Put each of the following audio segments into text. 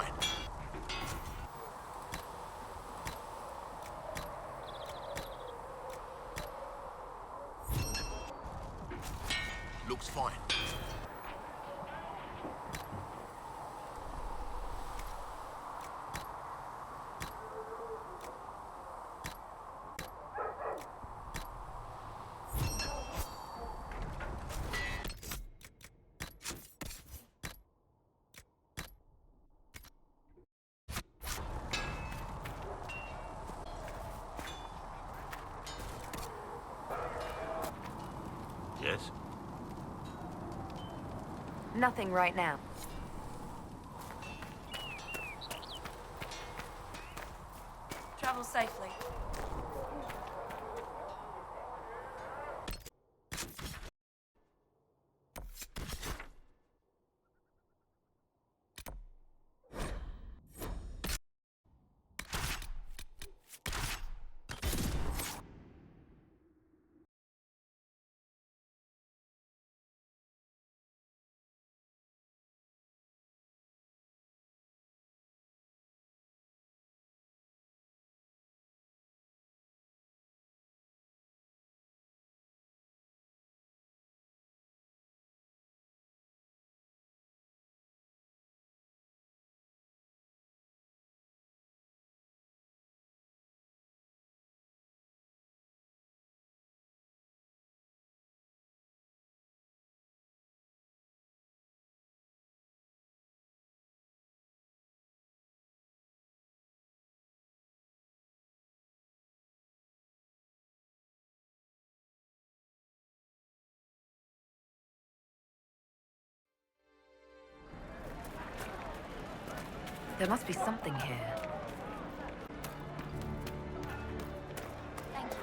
fine. Looks fine. Yes? Nothing right now. Travel safely. There must be something here. Thank you.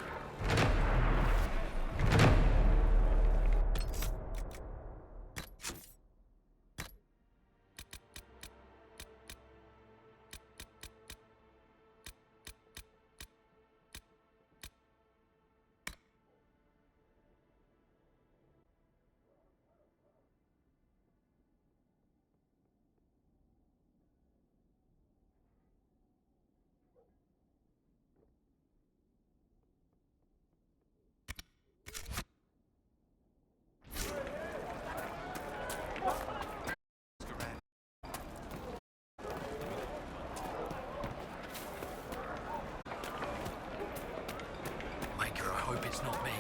Maker, I hope it's not me.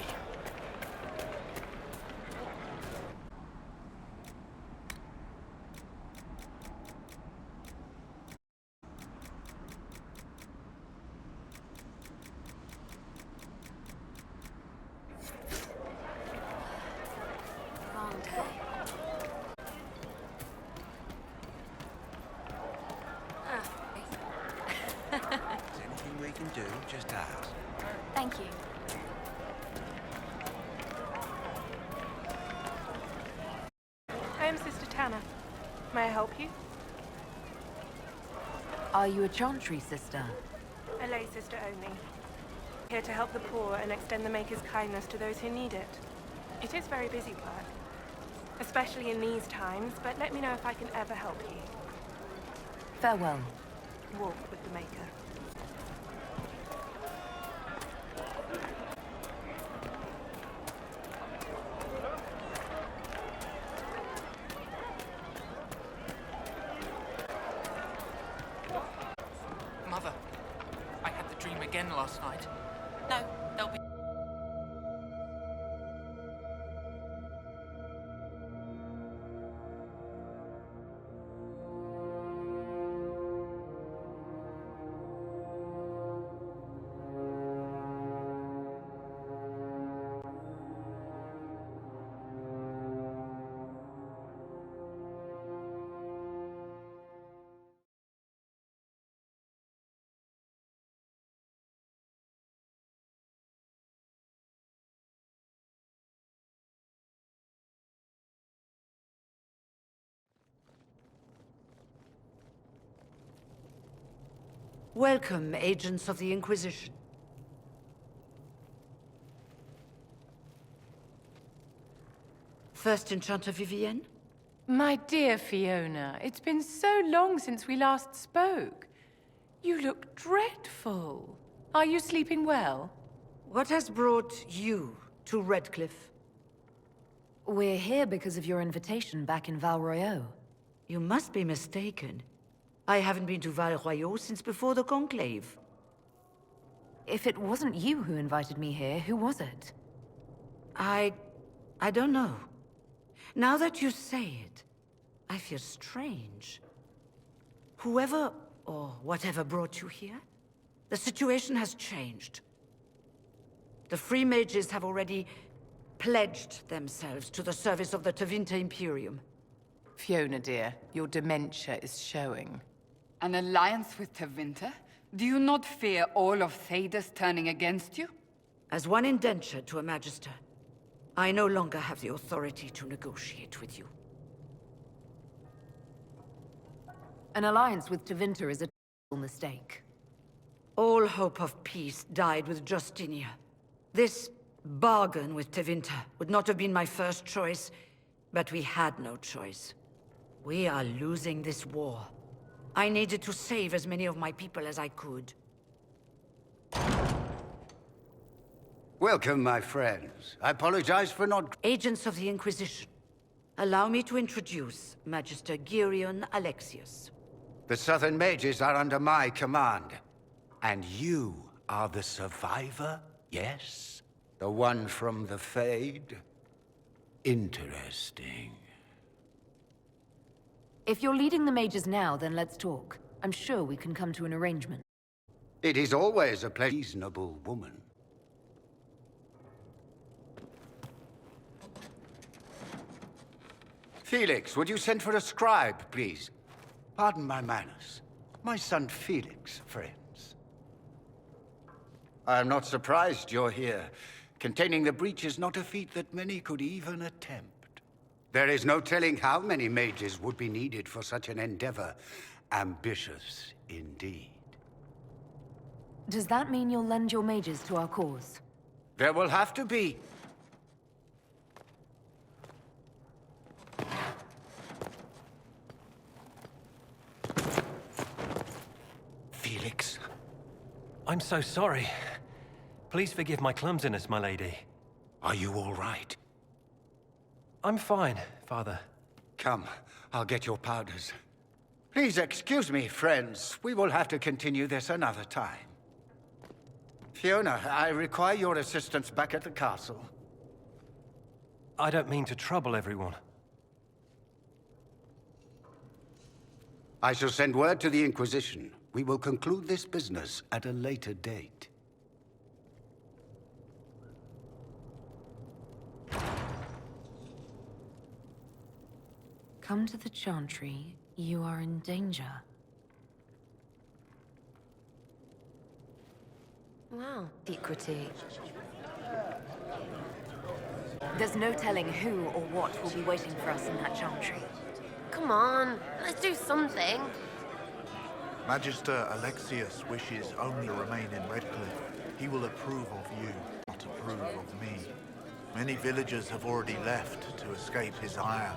Long day. Is anything we can do, just ask. Thank you. I am Sister Tanner. May I help you? Are you a Chantry sister? A lay sister only. Here to help the poor and extend the Maker's kindness to those who need it. It is very busy work, especially in these times, but let me know if I can ever help you. Farewell. Walk with the Maker. Mother, I had the dream again last night. No, they'll be... Welcome, agents of the Inquisition. First Enchanter Vivienne? My dear Fiona, it's been so long since we last spoke. You look dreadful. Are you sleeping well? What has brought you to Redcliffe? We're here because of your invitation back in Val Royeaux. You must be mistaken. I haven't been to Val Royeaux since before the Conclave. If it wasn't you who invited me here, who was it? I don't know. Now that you say it, I feel strange. Whoever or whatever brought you here, the situation has changed. The Free Mages have already pledged themselves to the service of the Tevinter Imperium. Fiona, dear, your dementia is showing. An alliance with Tevinter? Do you not fear all of Thedas turning against you? As one indentured to a Magister, I no longer have the authority to negotiate with you. An alliance with Tevinter is a terrible mistake. All hope of peace died with Justinia. This bargain with Tevinter would not have been my first choice, but we had no choice. We are losing this war. I needed to save as many of my people as I could. Welcome, my friends. I apologize for not... Agents of the Inquisition, allow me to introduce Magister Gearion Alexius. The Southern Mages are under my command. And you are the survivor, yes? The one from the Fade? Interesting. If you're leading the mages now, then let's talk. I'm sure we can come to an arrangement. It is always a reasonable woman. Felix, would you send for a scribe, please? Pardon my manners. My son Felix, friends. I am not surprised you're here. Containing the breach is not a feat that many could even attempt. There is no telling how many mages would be needed for such an endeavor. Ambitious, indeed. Does that mean you'll lend your mages to our cause? There will have to be. Felix. I'm so sorry. Please forgive my clumsiness, my lady. Are you all right? I'm fine, Father. Come, I'll get your powders. Please excuse me, friends. We will have to continue this another time. Fiona, I require your assistance back at the castle. I don't mean to trouble everyone. I shall send word to the Inquisition. We will conclude this business at a later date. Come to the Chantry. You are in danger. Wow. Secrecy. There's no telling who or what will be waiting for us in that Chantry. Come on, let's do something. Magister Alexius wishes only to remain in Redcliffe. He will approve of you, not approve of me. Many villagers have already left to escape his ire.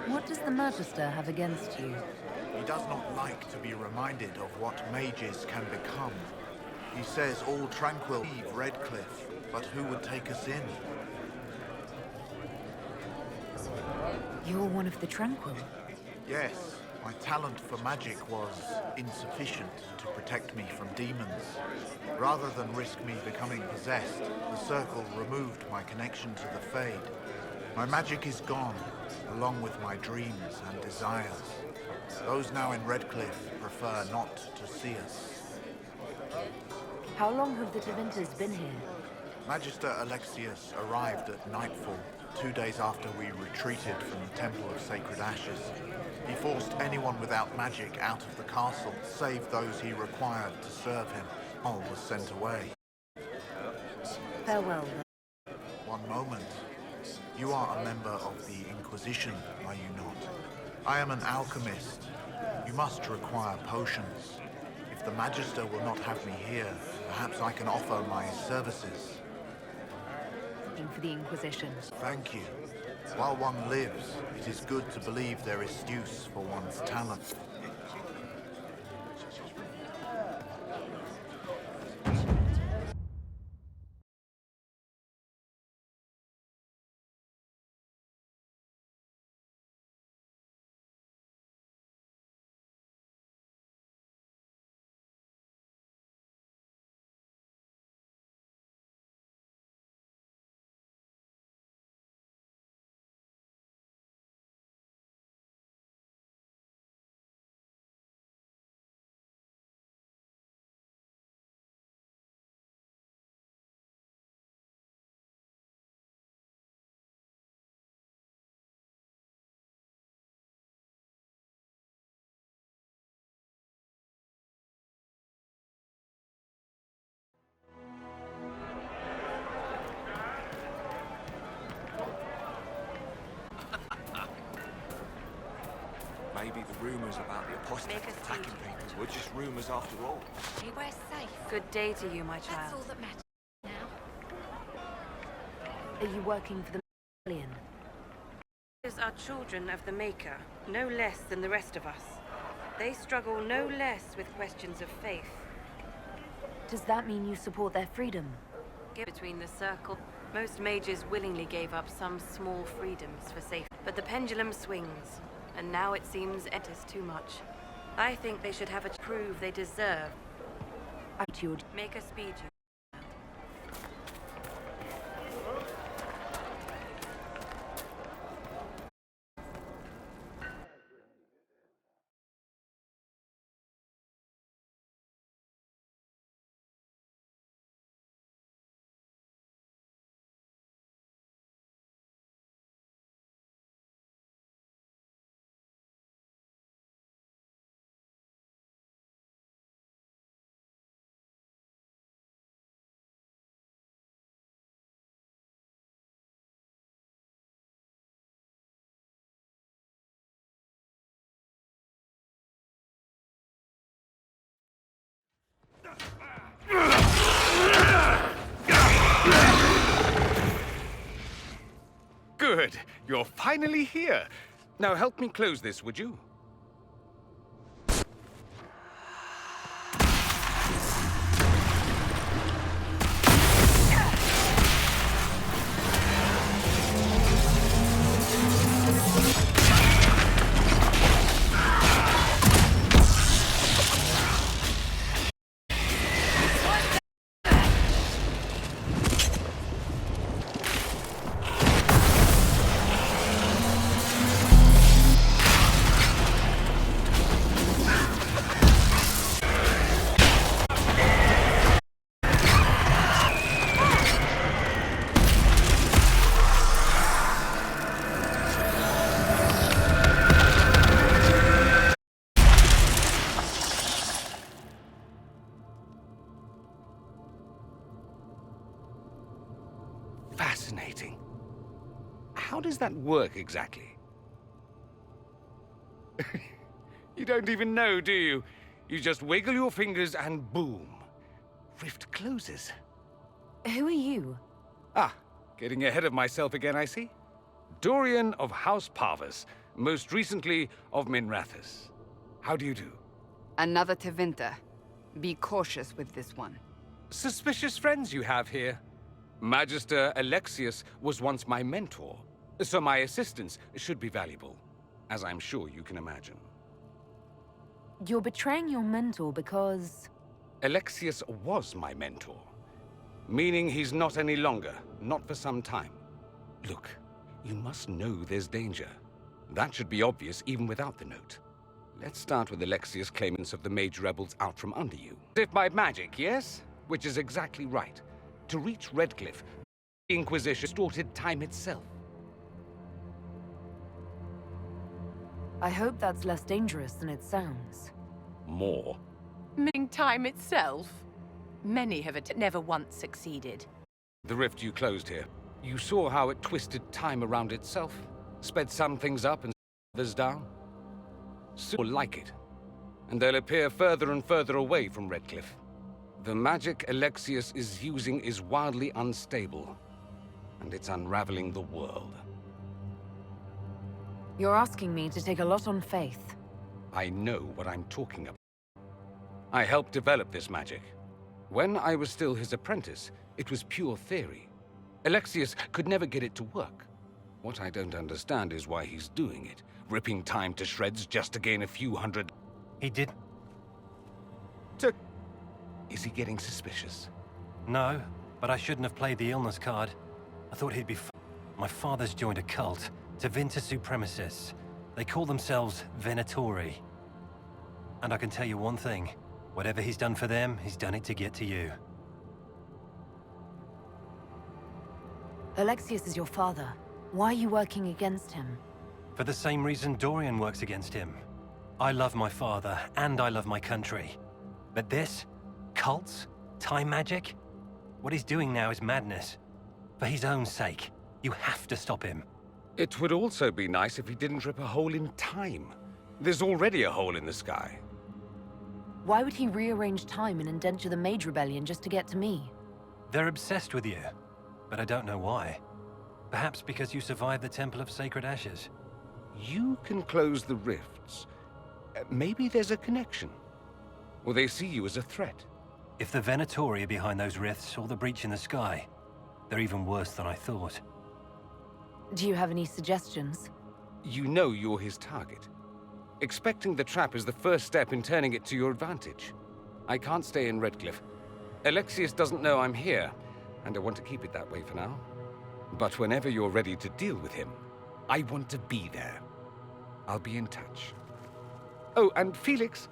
What does the Magister have against you? He does not like to be reminded of what mages can become. He says all tranquil leave Redcliffe, but who would take us in? You're one of the Tranquil. Yes, my talent for magic was insufficient to protect me from demons. Rather than risk me becoming possessed, the Circle removed my connection to the Fade. My magic is gone, along with my dreams and desires. Those now in Redcliffe prefer not to see us. How long have the Tevinters been here? Magister Alexius arrived at nightfall, 2 days after we retreated from the Temple of Sacred Ashes. He forced anyone without magic out of the castle, save those he required to serve him. All was sent away. Farewell. One moment. You are a member of the Inquisition, are you not? I am an alchemist. You must require potions. If the Magister will not have me here, perhaps I can offer my services. working for the Inquisition. Thank you. While one lives, it is good to believe there is use for one's talent. Maybe the rumors about the apostates attacking people were just rumors after all. We're safe. Good day to you, my That's child. all that matters now. Are you working for the Alien? These are children of the Maker, no less than the rest of us. They struggle no less with questions of faith. Does that mean you support their freedom? Between the circle, most mages willingly gave up some small freedoms for safety. But the pendulum swings, and now it seems it is too much. I think they should have a prove they deserve. Attitude. Make a speed, you. Good. You're finally here. Now help me close this, would you? Fascinating. How does that work exactly? You don't even know, do you? You just wiggle your fingers and boom. Rift closes. Who are you? Ah, getting ahead of myself again, I see. Dorian of House Parvus, most recently of Minrathous. How do you do? Another Tevinter. Be cautious with this one. Suspicious friends you have here. Magister Alexius was once my mentor, so my assistance should be valuable, as I'm sure you can imagine. You're betraying your mentor because... Alexius was my mentor, meaning he's not any longer, not for some time. Look, you must know there's danger. That should be obvious even without the note. Let's start with Alexius' claimants of the mage rebels out from under you. If by magic, yes? Which is exactly right. To reach Redcliffe, the Inquisition distorted time itself. I hope that's less dangerous than it sounds. More. Meaning time itself? Many have never once succeeded. The rift you closed here, you saw how it twisted time around itself, sped some things up and others down? Soon will like it, and they'll appear further and further away from Redcliffe. The magic Alexius is using is wildly unstable, and it's unraveling the world. You're asking me to take a lot on faith. I know what I'm talking about. I helped develop this magic. When I was still his apprentice, it was pure theory. Alexius could never get it to work. What I don't understand is why he's doing it, ripping time to shreds just to gain a few hundred... He did... Is he getting suspicious? No, but I shouldn't have played the illness card. I thought he'd be My father's joined a cult, Tevinter Supremacists. They call themselves Venatori. And I can tell you one thing. Whatever he's done for them, he's done it to get to you. Alexius is your father. Why are you working against him? For the same reason Dorian works against him. I love my father, and I love my country. But this? Cults? Time magic? What he's doing now is madness. For his own sake. You have to stop him. It would also be nice if he didn't rip a hole in time. There's already a hole in the sky. Why would he rearrange time and indenture the Mage Rebellion just to get to me? They're obsessed with you. But I don't know why. Perhaps because you survived the Temple of Sacred Ashes. You can close the rifts. Maybe there's a connection. Or they see you as a threat. If the Venatori are behind those rifts or the breach in the sky, they're even worse than I thought. Do you have any suggestions? You know you're his target. Expecting the trap is the first step in turning it to your advantage. I can't stay in Redcliffe. Alexius doesn't know I'm here, and I want to keep it that way for now. But whenever you're ready to deal with him, I want to be there. I'll be in touch. Oh, and Felix,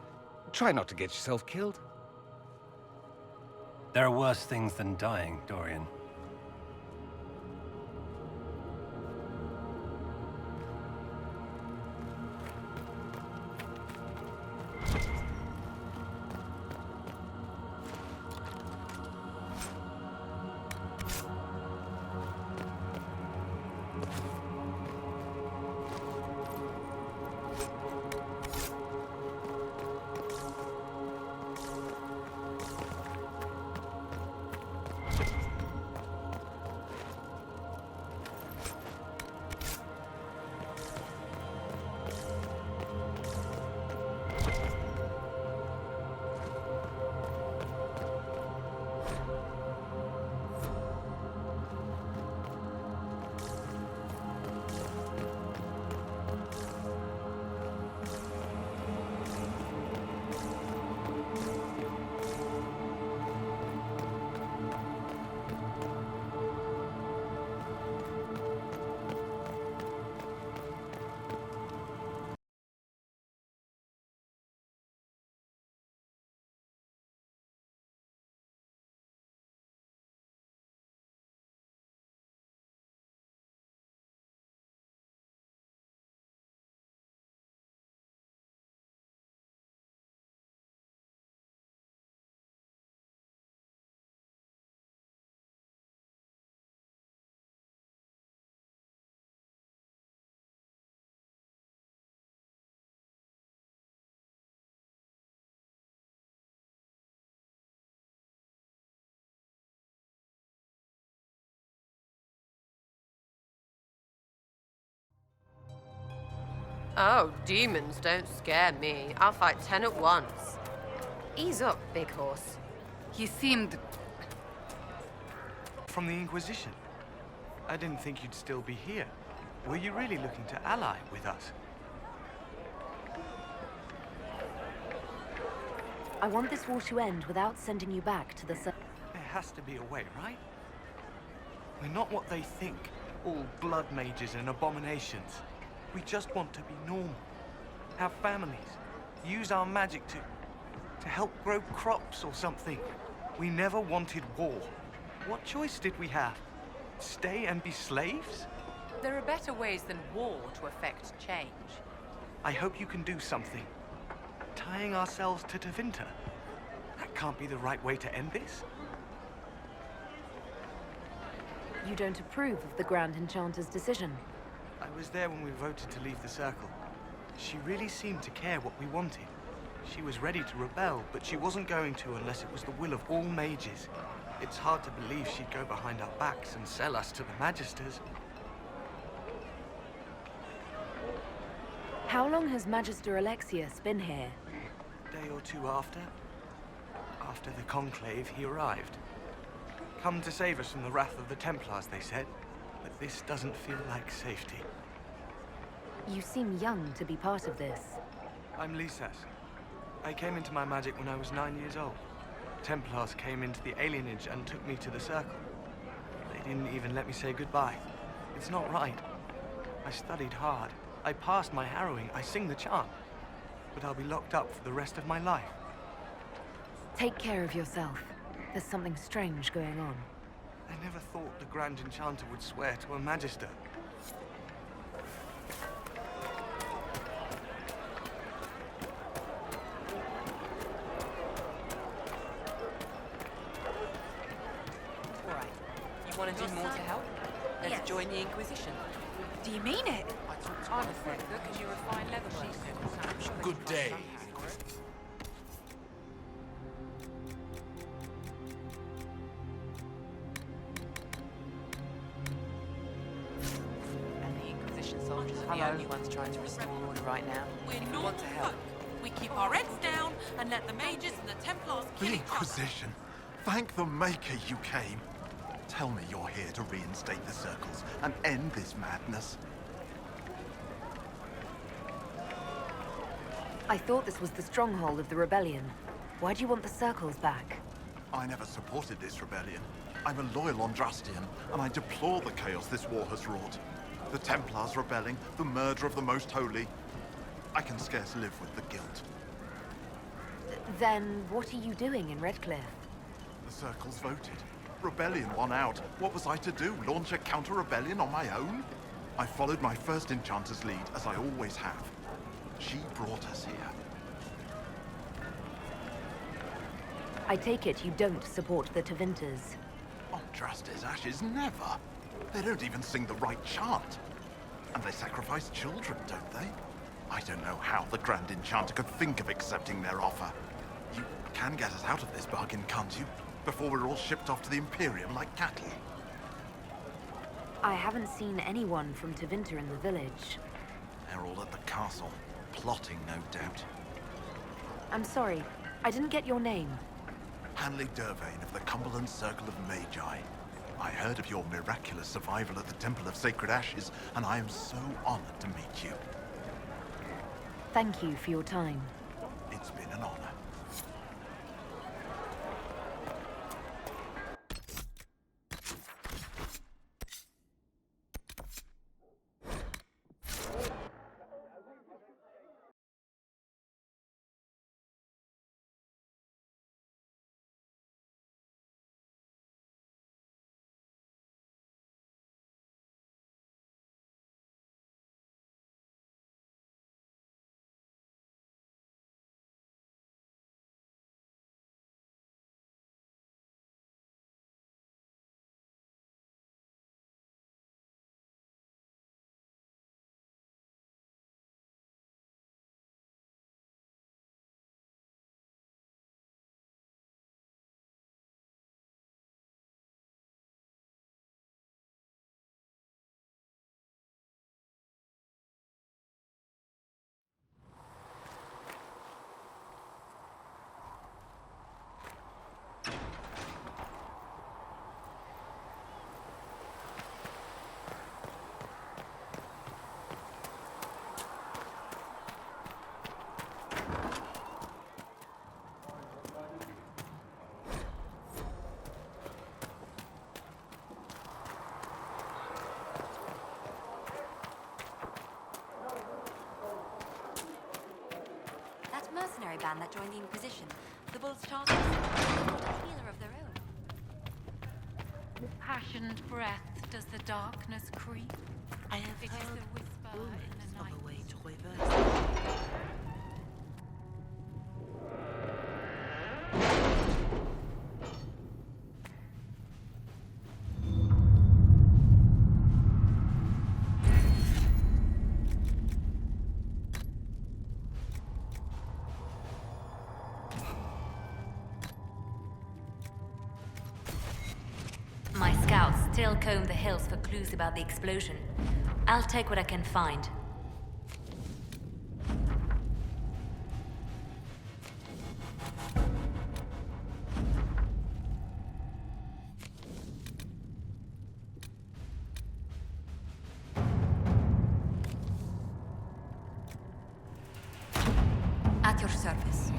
try not to get yourself killed. There are worse things than dying, Dorian. Oh, demons don't scare me. I'll fight 10 at once. Ease up, big horse. He seemed... From the Inquisition. I didn't think you'd still be here. Were you really looking to ally with us? I want this war to end without sending you back to the... There has to be a way, right? We're not what they think. All blood mages and abominations. We just want to be normal. Have families. Use our magic to help grow crops or something. We never wanted war. What choice did we have? Stay and be slaves? There are better ways than war to effect change. I hope you can do something. Tying ourselves to Tevinter. That can't be the right way to end this. You don't approve of the Grand Enchanter's decision? I was there when we voted to leave the Circle. She really seemed to care what we wanted. She was ready to rebel, but she wasn't going to unless it was the will of all mages. It's hard to believe she'd go behind our backs and sell us to the Magisters. How long has Magister Alexius been here? A day or two after. After the Conclave, he arrived. Come to save us from the wrath of the Templars, they said. But this doesn't feel like safety. You seem young to be part of this. I'm Lysas. I came into my magic when I was 9 years old. Templars came into the alienage and took me to the Circle. They didn't even let me say goodbye. It's not right. I studied hard. I passed my harrowing. I sing the chant. But I'll be locked up for the rest of my life. Take care of yourself. There's something strange going on. I never thought the Grand Enchanter would swear to a Magister. All right. You want to do more to help? Let's join the Inquisition. Do you mean it? I'm a Frederick, and you're a fine leatherworker. Good day. And the Inquisition soldiers are the only ones trying to restore order right now. We're We want to help. We keep our heads down and let the mages and the Templars kill The each other. Inquisition. Thank the Maker you came. Tell me you're here to reinstate the circles and end this madness. I thought this was the stronghold of the rebellion. Why do you want the circles back? I never supported this rebellion. I'm a loyal Ondrastian, and I deplore the chaos this war has wrought. The Templars rebelling, the murder of the Most Holy. I can scarce live with the guilt. Then what are you doing in Redcliffe? The circles voted. Rebellion won out. What was I to do? Launch a counter-rebellion on my own? I followed my first Enchanter's lead, as I always have. She brought us here. I take it you don't support the Tevinters. Ondraste's ashes, never. They don't even sing the right chant. And they sacrifice children, don't they? I don't know how the Grand Enchanter could think of accepting their offer. You can get us out of this bargain, can't you? Before we're all shipped off to the Imperium like cattle. I haven't seen anyone from Tevinter in the village. They're all at the castle, plotting, no doubt. I'm sorry, I didn't get your name. Hanley Dervain of the Cumberland Circle of Magi. I heard of your miraculous survival at the Temple of Sacred Ashes, and I am so honored to meet you. Thank you for your time. It's been an honor. mercenary band that joined the Inquisition. The Bulls charged us. They've got a healer of their own. With passioned breath does the darkness creep. I have It is heard the whisper in the of night. a way to reverse. still comb the hills for clues about the explosion. I'll take what I can find. At your service.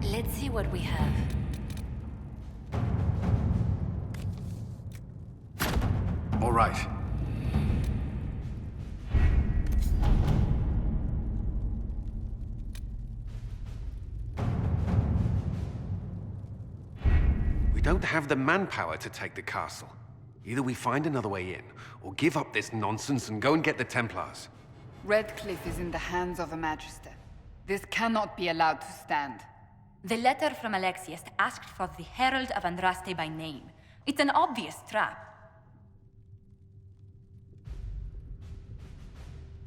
Let's see what we have. All right. We don't have the manpower to take the castle. Either we find another way in, or give up this nonsense and go and get the Templars. Redcliffe is in the hands of the Magister. This cannot be allowed to stand. The letter from Alexius asked for the Herald of Andraste by name. It's an obvious trap.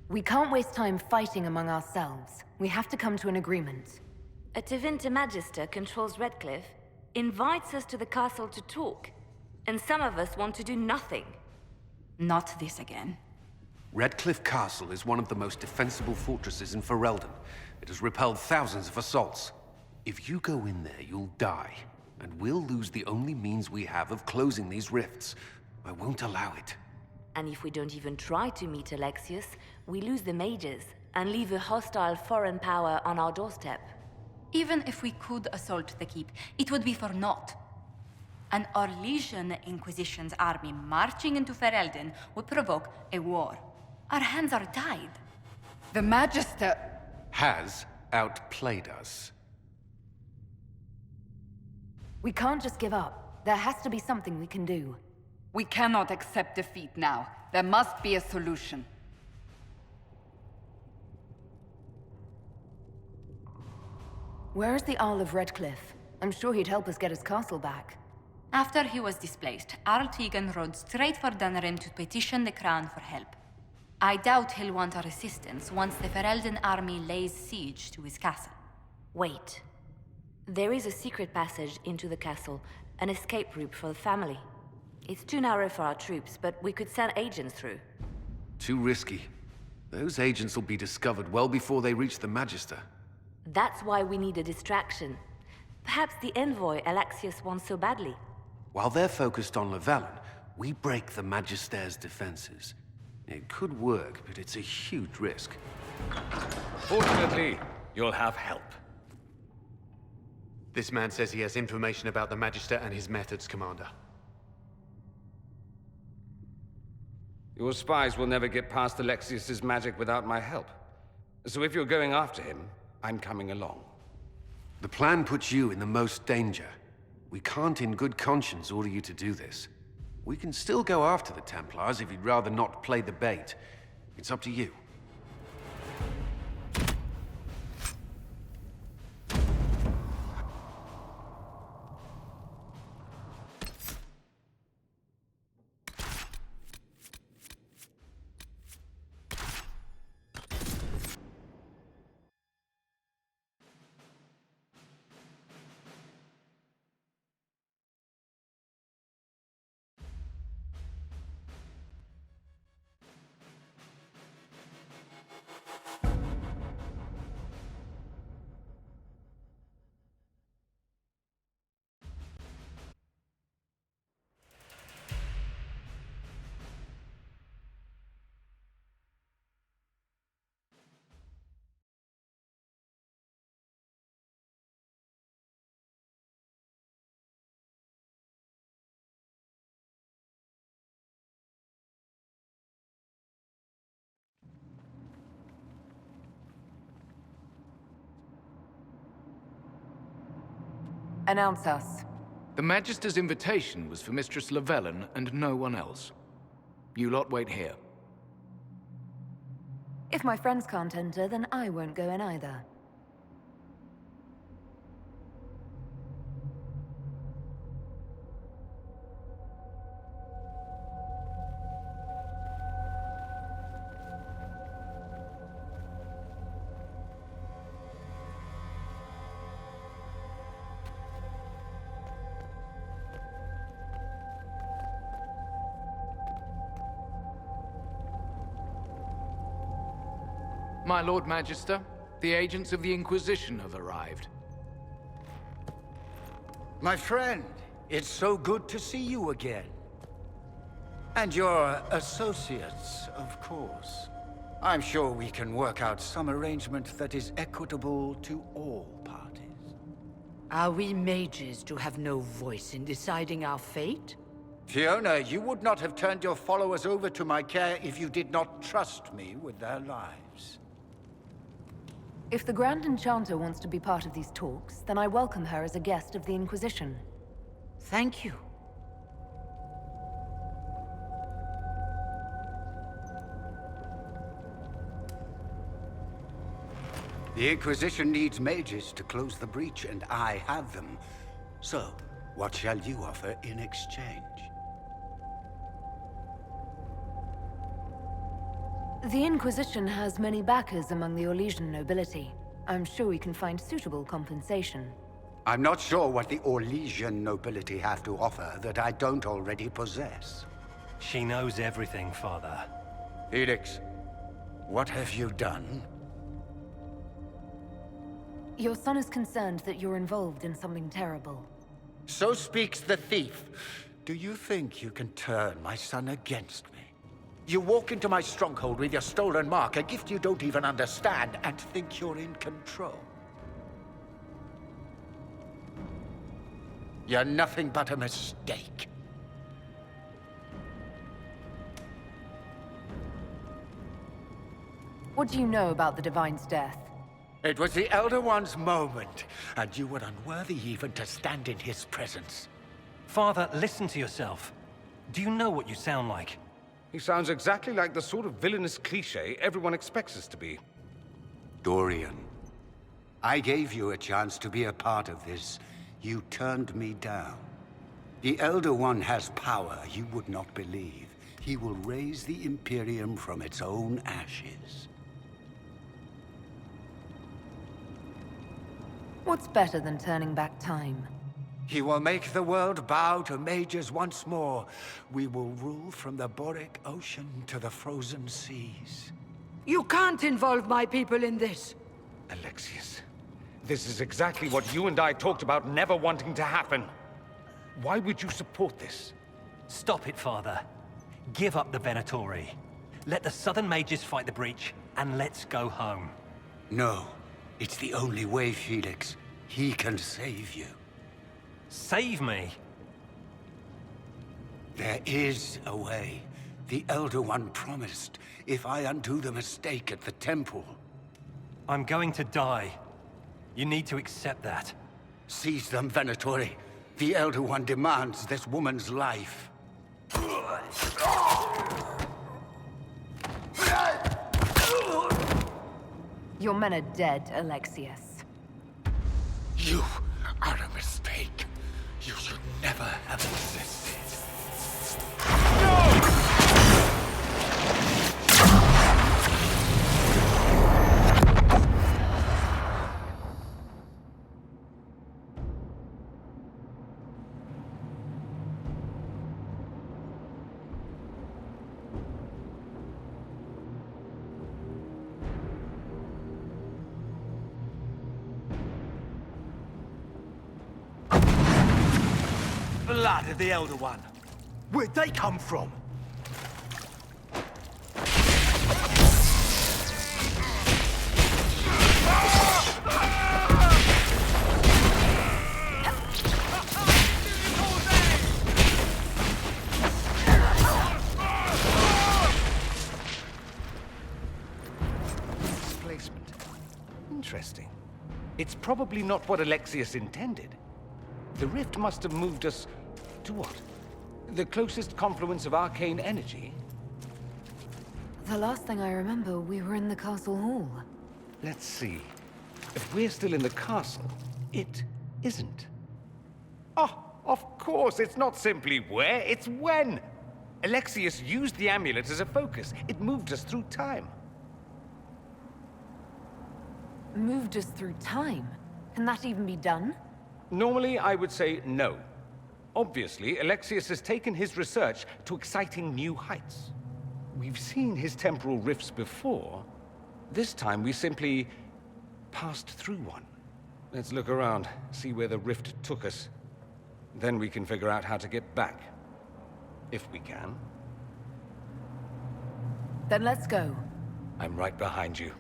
We can't waste time fighting among ourselves. We have to come to an agreement. A Tevinter Magister controls Redcliffe, invites us to the castle to talk, and some of us want to do nothing. Not this again. Redcliffe Castle is one of the most defensible fortresses in Ferelden. It has repelled thousands of assaults. If you go in there, you'll die, and we'll lose the only means we have of closing these rifts. I won't allow it. And if we don't even try to meet Alexius, we lose the mages and leave a hostile foreign power on our doorstep. Even if we could assault the keep, it would be for naught. An Orlesian Inquisition's army marching into Ferelden would provoke a war. Our hands are tied. The Magister has outplayed us. We can't just give up. There has to be something we can do. We cannot accept defeat now. There must be a solution. Where's the Earl of Redcliffe? I'm sure he'd help us get his castle back. After he was displaced, Arl Tegan rode straight for Dunrim to petition the Crown for help. I doubt he'll want our assistance once the Ferelden army lays siege to his castle. Wait. There is a secret passage into the castle, an escape route for the family. It's too narrow for our troops, but we could send agents through. Too risky. Those agents will be discovered well before they reach the Magister. That's why we need a distraction. Perhaps the envoy Alexius wants so badly. While they're focused on Llewellyn, we break the Magister's defenses. It could work, but it's a huge risk. Fortunately, you'll have help. This man says he has information about the Magister and his methods, Commander. Your spies will never get past Alexius's magic without my help. So if you're going after him, I'm coming along. The plan puts you in the most danger. We can't in good conscience order you to do this. We can still go after the Templars if you'd rather not play the bait. It's up to you. Announce us. The Magister's invitation was for Mistress Llewellyn and no one else. You lot wait here. If my friends can't enter, then I won't go in either. My Lord Magister, the agents of the Inquisition have arrived. My friend, it's so good to see you again. And your associates, of course. I'm sure we can work out some arrangement that is equitable to all parties. Are we mages to have no voice in deciding our fate? Fiona, you would not have turned your followers over to my care if you did not trust me with their lives. If the Grand Enchanter wants to be part of these talks, then I welcome her as a guest of the Inquisition. Thank you. The Inquisition needs mages to close the breach, and I have them. So, what shall you offer in exchange? The Inquisition has many backers among the Orlesian nobility. I'm sure we can find suitable compensation. I'm not sure what the Orlesian nobility have to offer that I don't already possess. She knows everything, Father. Felix, what have you done? Your son is concerned that you're involved in something terrible. So speaks the thief. Do you think you can turn my son against me? You walk into my stronghold with your stolen mark, a gift you don't even understand, and think you're in control. You're nothing but a mistake. What do you know about the Divine's death? It was the Elder One's moment, and you were unworthy even to stand in his presence. Father, listen to yourself. Do you know what you sound like? He sounds exactly like the sort of villainous cliché everyone expects us to be. Dorian, I gave you a chance to be a part of this. You turned me down. The Elder One has power you would not believe. He will raise the Imperium from its own ashes. What's better than turning back time? He will make the world bow to mages once more. We will rule from the Boric Ocean to the frozen seas. You can't involve my people in this. Alexius, this is exactly what you and I talked about never wanting to happen. Why would you support this? Stop it, Father. Give up the Venatori. Let the Southern Mages fight the breach, and let's go home. No. It's the only way, Felix. He can save you. Save me? There is a way. The Elder One promised, if I undo the mistake at the temple. I'm going to die. You need to accept that. Seize them, Venatori. The Elder One demands this woman's life. Your men are dead, Alexius. You are a mistake. You should never have existed. Blood of the Elder One. Where'd they come from? Displacement. Interesting. It's probably not what Alexius intended. The rift must have moved us to what? The closest confluence of arcane energy? The last thing I remember, we were in the castle hall. Let's see. If we're still in the castle, it isn't. Oh, of course, it's not simply where, it's when! Alexius used the amulet as a focus. It moved us through time. Moved us through time? Can that even be done? Normally, I would say no. Obviously, Alexius has taken his research to exciting new heights. We've seen his temporal rifts before. This time we simply passed through one. Let's look around, see where the rift took us. Then we can figure out how to get back. If we can. Then let's go. I'm right behind you.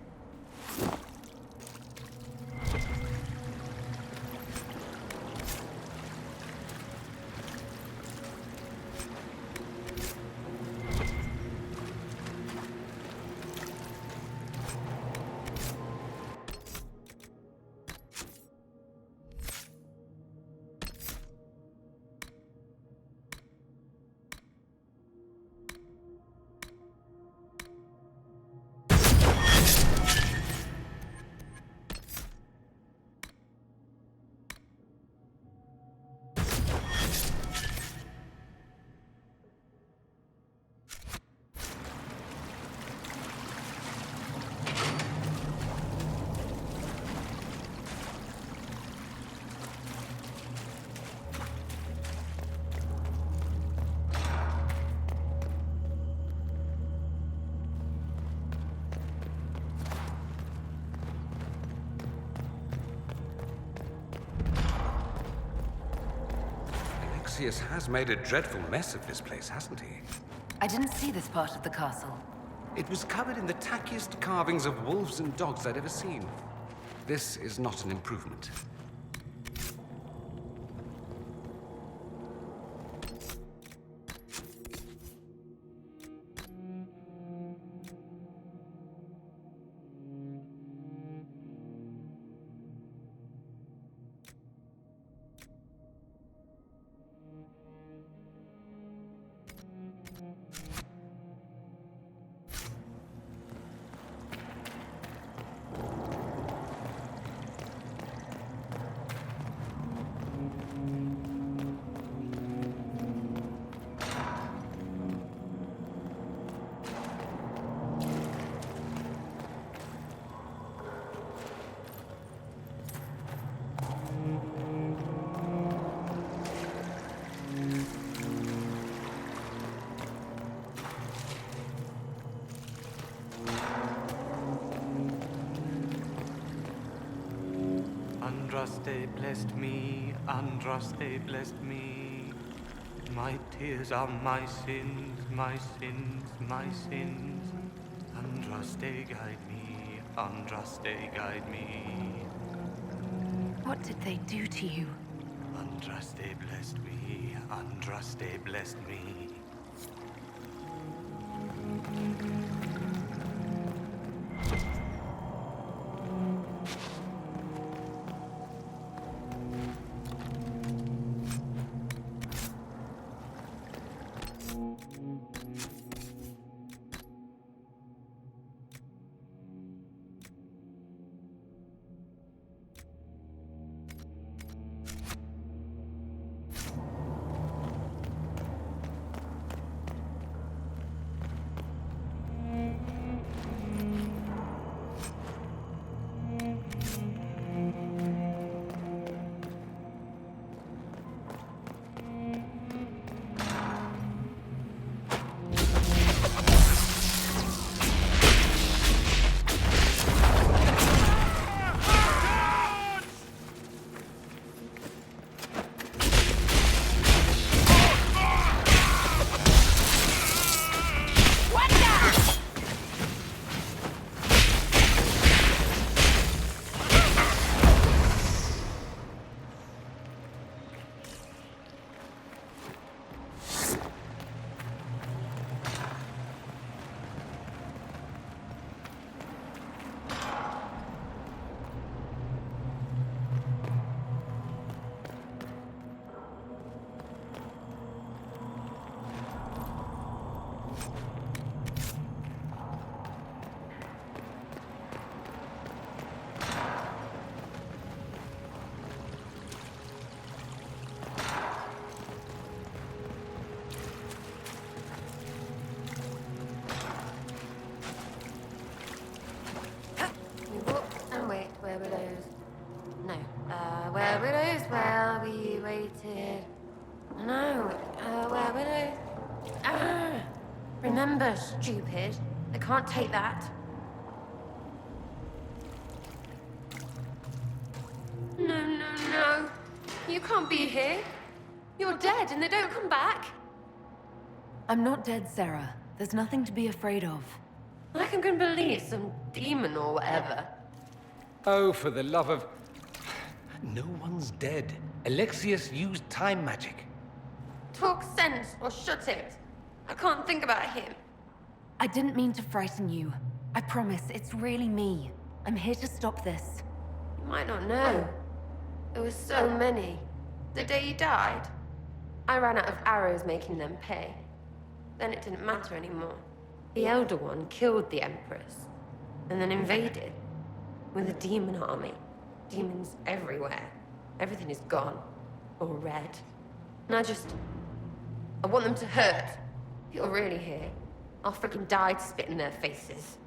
Alexius has made a dreadful mess of this place, hasn't he? I didn't see this part of the castle. It was covered in the tackiest carvings of wolves and dogs I'd ever seen. This is not an improvement. Andraste blessed me, Andraste blessed me. My tears are my sins, my sins, my sins. Andraste guide me, Andraste guide me. What did they do to you? Andraste blessed me, Andraste blessed me. Remember, stupid. I can't take that. can't be here. You're dead and they don't come back. I'm not dead, Sarah. There's nothing to be afraid of. Like I'm gonna believe some demon or whatever. Oh, for the love of... No one's dead. Alexius used time magic. Talk sense or shut it. I can't think about him. I didn't mean to frighten you. I promise, it's really me. I'm here to stop this. You might not know. There were so many. The day he died, I ran out of arrows making them pay. Then it didn't matter anymore. The Elder One killed the Empress, and then invaded. With a demon army. Demons everywhere. Everything is gone. Or red. And I want them to hurt. If you're really here, I'll freaking die to spit in their faces.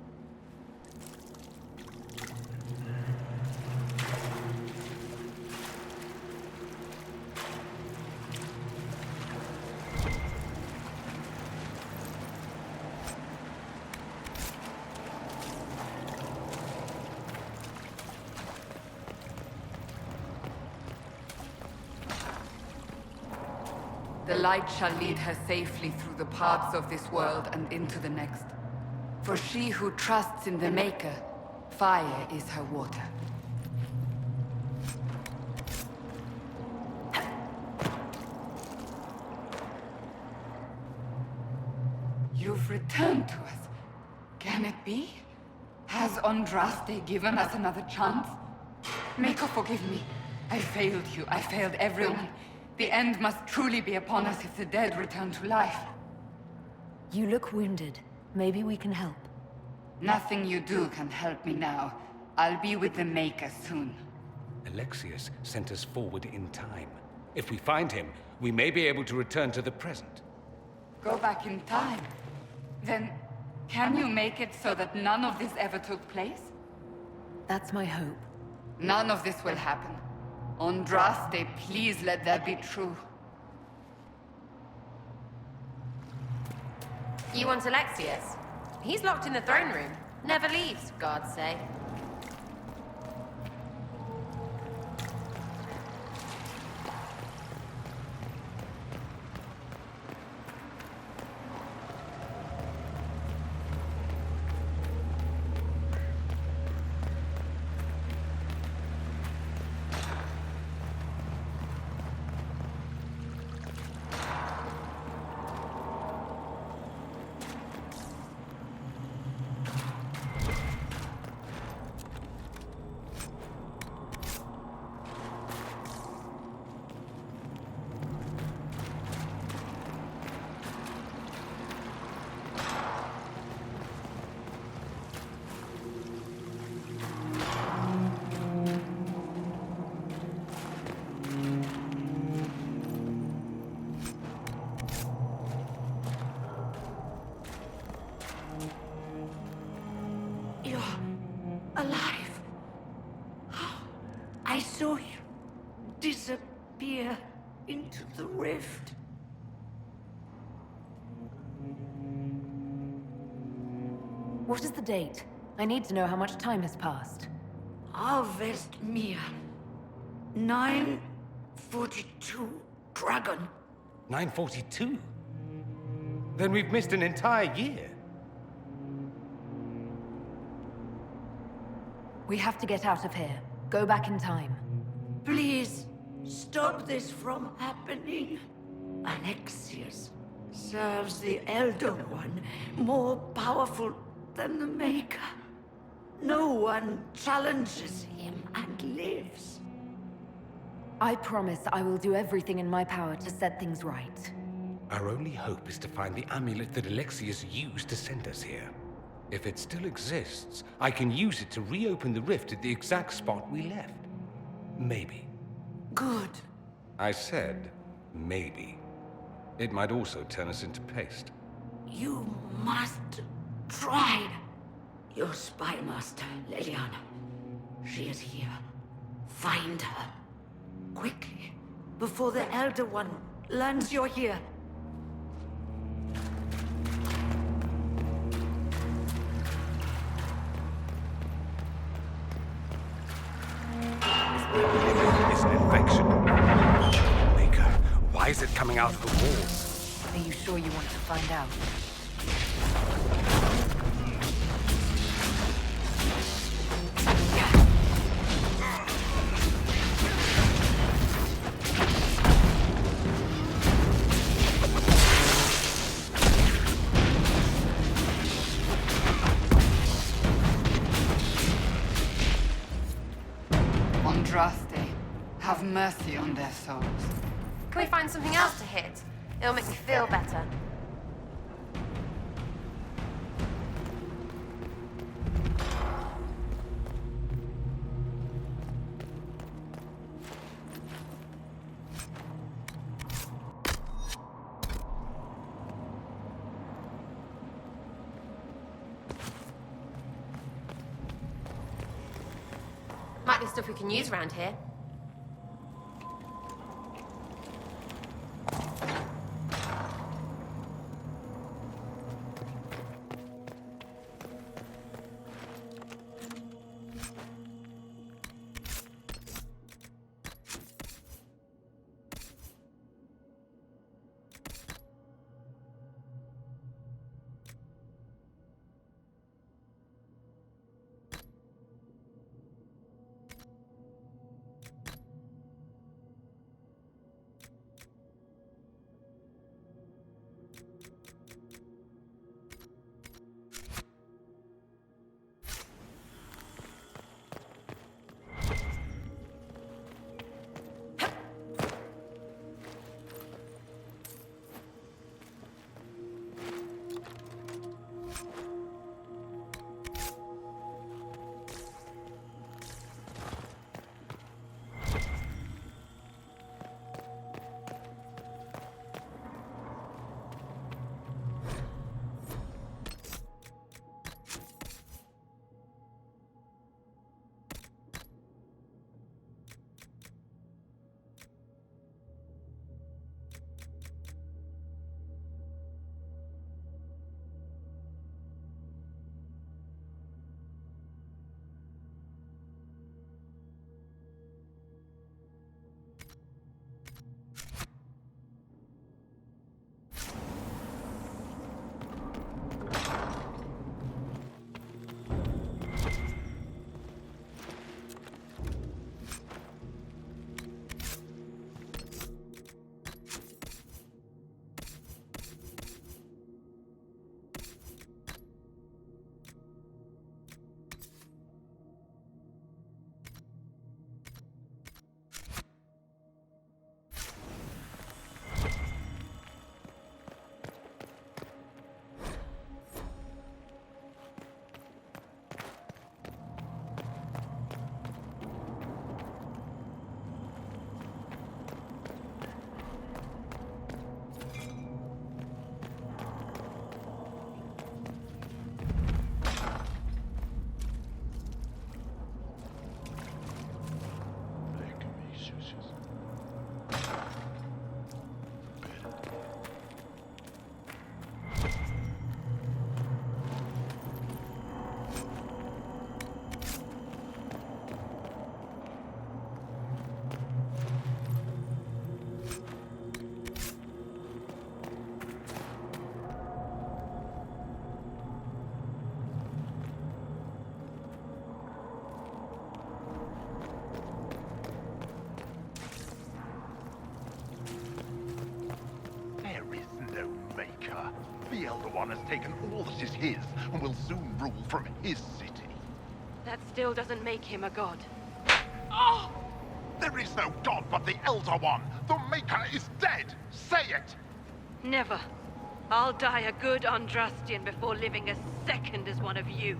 The light shall lead her safely through the paths of this world and into the next. For she who trusts in the Maker, fire is her water. You've returned to us. Can it be? Has Andraste given us another chance? Maker, forgive me. I failed you. I failed everyone. The end must truly be upon us if the dead return to life. You look wounded. Maybe we can help. Nothing you do can help me now. I'll be with the Maker soon. Alexius sent us forward in time. If we find him, we may be able to return to the present. Go back in time? Then, can you make it so that none of this ever took place? That's my hope. None of this will happen. Andraste, please let that be true. You want Alexius? He's locked in the throne room. Never leaves, God's sake. Alive. I saw you disappear into the rift. What is the date? I need to know how much time has passed. Harvest Mia. 942 Dragon. 942? Then we've missed an entire year. We have to get out of here. Go back in time. Please, stop this from happening. Alexius serves the Elder One, more powerful than the Maker. No one challenges him and lives. I promise I will do everything in my power to set things right. Our only hope is to find the amulet that Alexius used to send us here. If it still exists, I can use it to reopen the rift at the exact spot we left. Maybe. Good. I said, maybe. It might also turn us into paste. You must try. Your spy master, Leliana. She is here. Find her. Quickly. Before the Elder One learns you're here. It's an infection. Why is it coming out of the walls? Are you sure you want to find out? Andraste, have mercy on their souls. Can we find something else to hit? It'll make me feel better. Might be stuff we can use around here. The Elder One has taken all that is his, and will soon rule from his city. That still doesn't make him a god. Ah! There is no god but the Elder One! The Maker is dead! Say it! Never. I'll die a good Andrastian before living a second as one of you.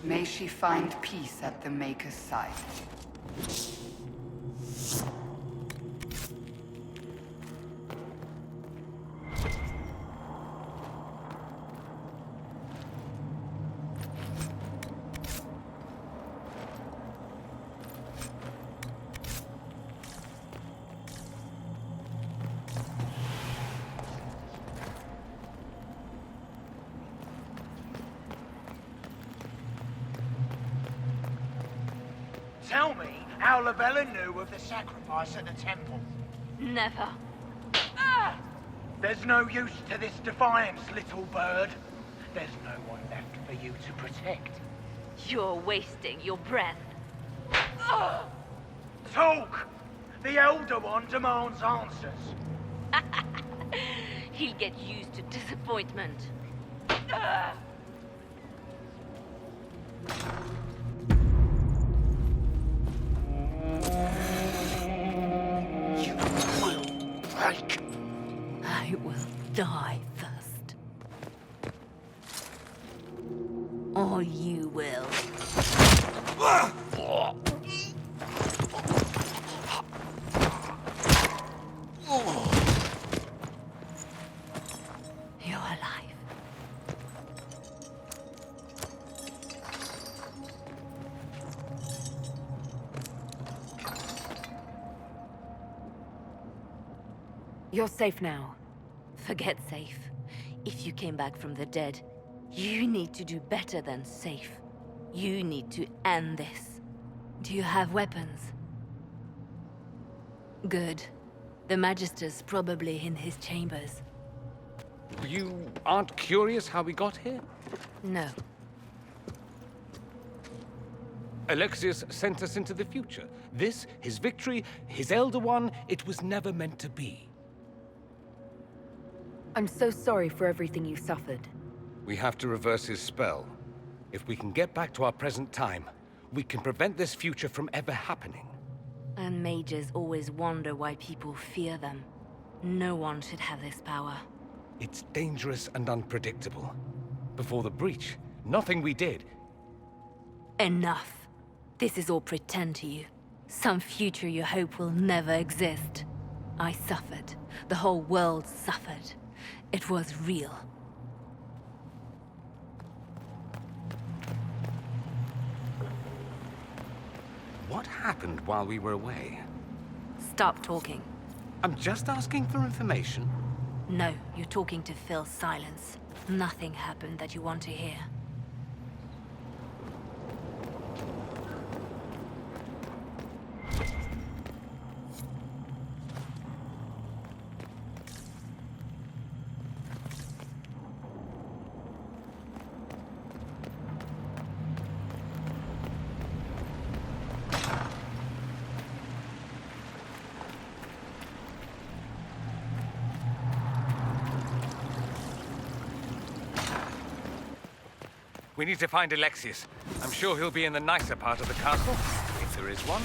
May she find peace at the Maker's side. Tell me how Lavella knew of the sacrifice at the temple. Never. There's no use to this defiance, little bird. There's no one left for you to protect. You're wasting your breath. Talk! The Elder One demands answers. He'll get used to disappointment. You will break. I will die first. Or you will. You're alive. You're safe now. Forget safe. If you came back from the dead, you need to do better than safe. You need to end this. Do you have weapons? Good. The Magister's probably in his chambers. You aren't curious how we got here? No. Alexius sent us into the future. This, his victory, his Elder One, it was never meant to be. I'm so sorry for everything you suffered. We have to reverse his spell. If we can get back to our present time, we can prevent this future from ever happening. And mages always wonder why people fear them. No one should have this power. It's dangerous and unpredictable. Before the breach, nothing we did. Enough. This is all pretend to you. Some future you hope will never exist. I suffered. The whole world suffered. It was real. What happened while we were away? Stop talking. I'm just asking for information. No, you're talking to fill silence. Nothing happened that you want to hear. We need to find Alexius. I'm sure he'll be in the nicer part of the castle, if there is one.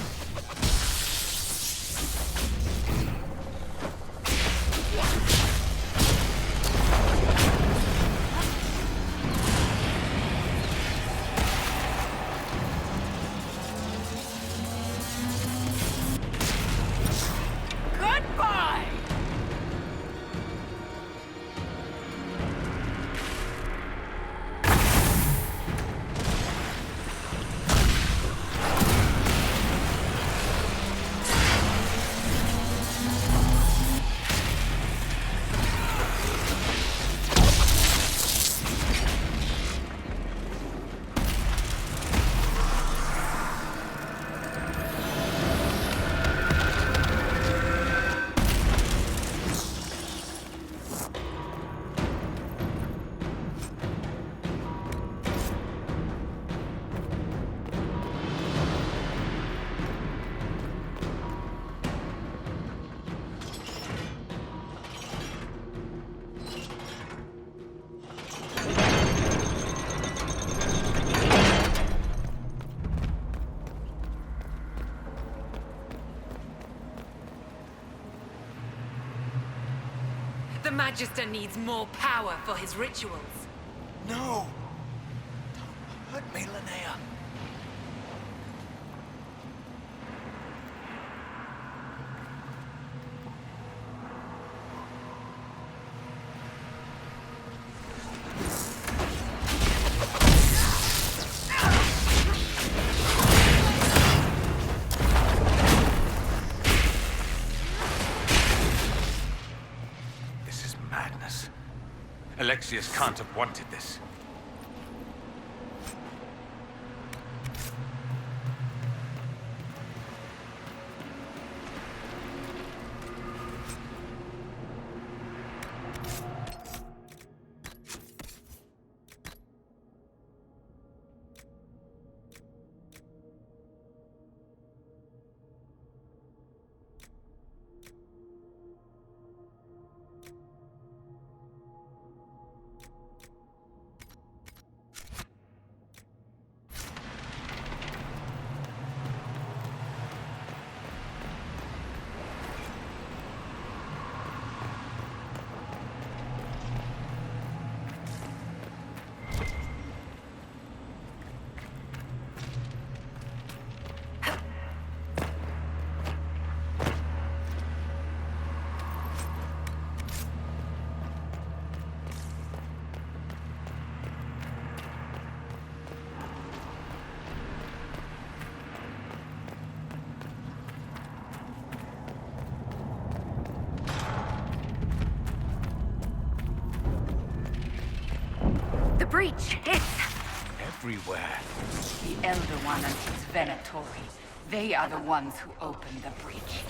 Goodbye! The Magister needs more power for his rituals. No! Don't hurt me, Linnea. Alexius can't have wanted this. The breach! It's... Everywhere. The Elder One and his Venatori. They are the ones who opened the breach.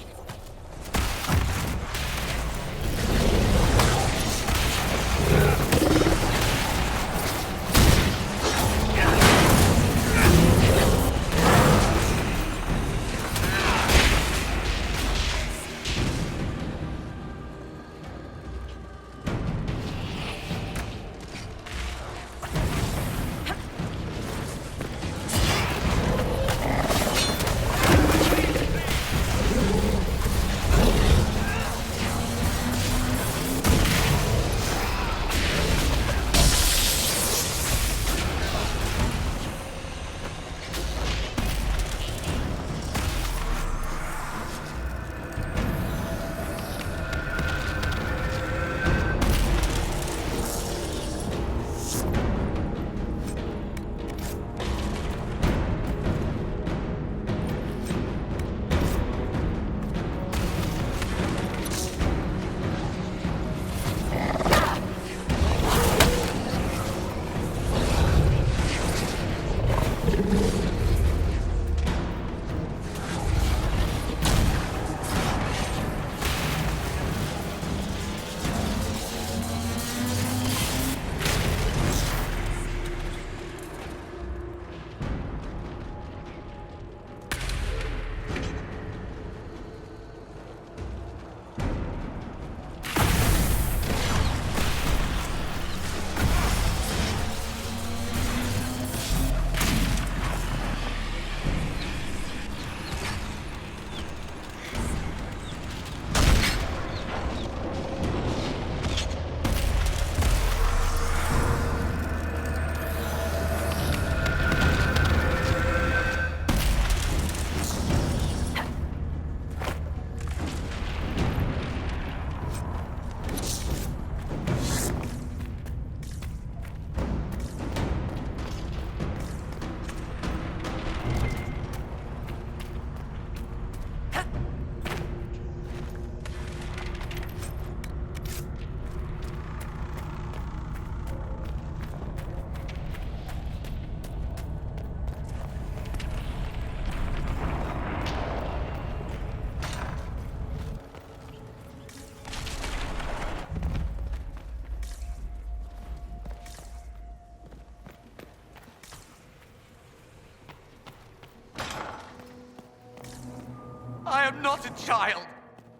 I am not a child.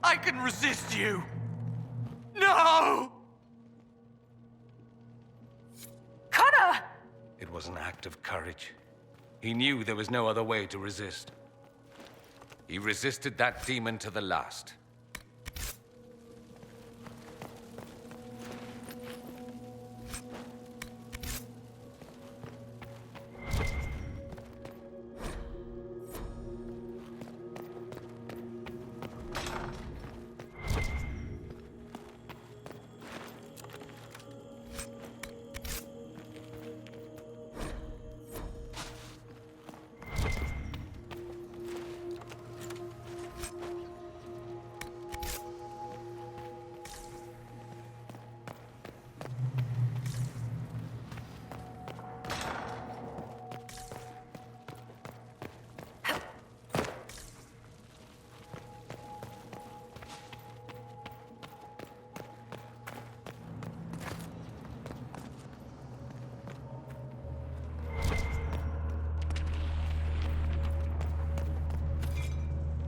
I can resist you. No! Connor! It was an act of courage. He knew there was no other way to resist. He resisted that demon to the last.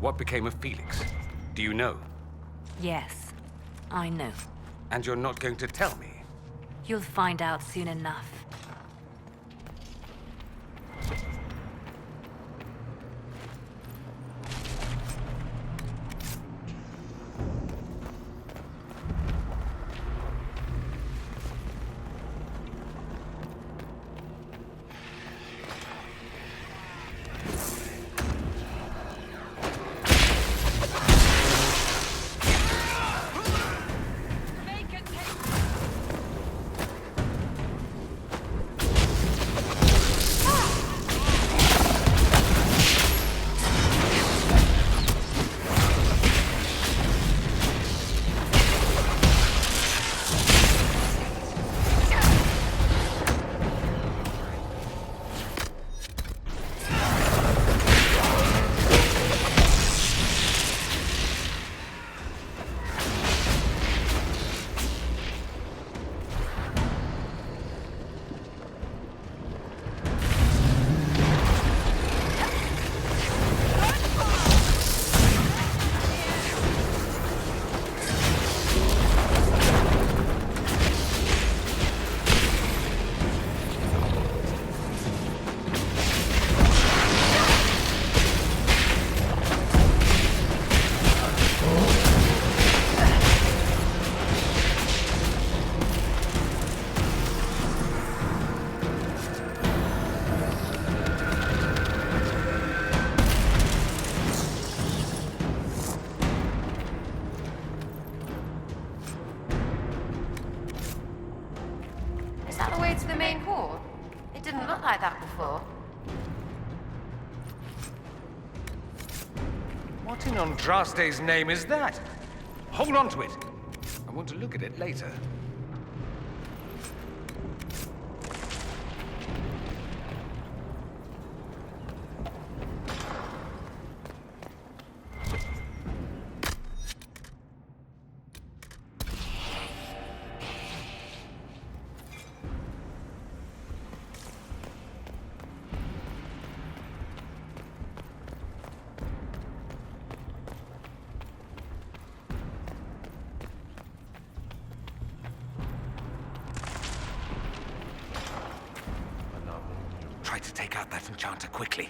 What became of Felix? Do you know? Yes, I know. And you're not going to tell me? You'll find out soon enough. To the main core? It didn't look like that before. What in Andraste's name is that? Hold on to it. I want to look at it later. Try to take out that enchanter quickly.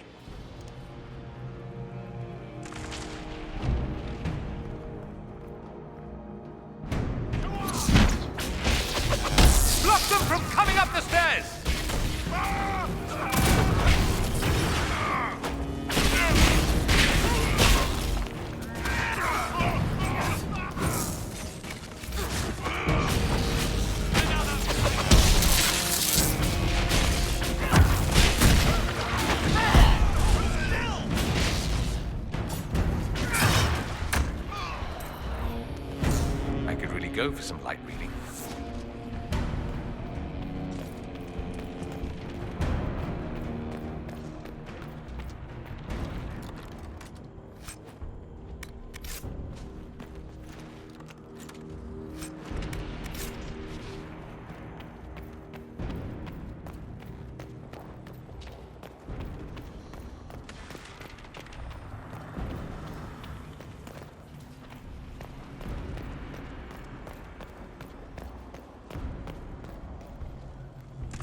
Block them from coming up the stairs! Go for some light reading.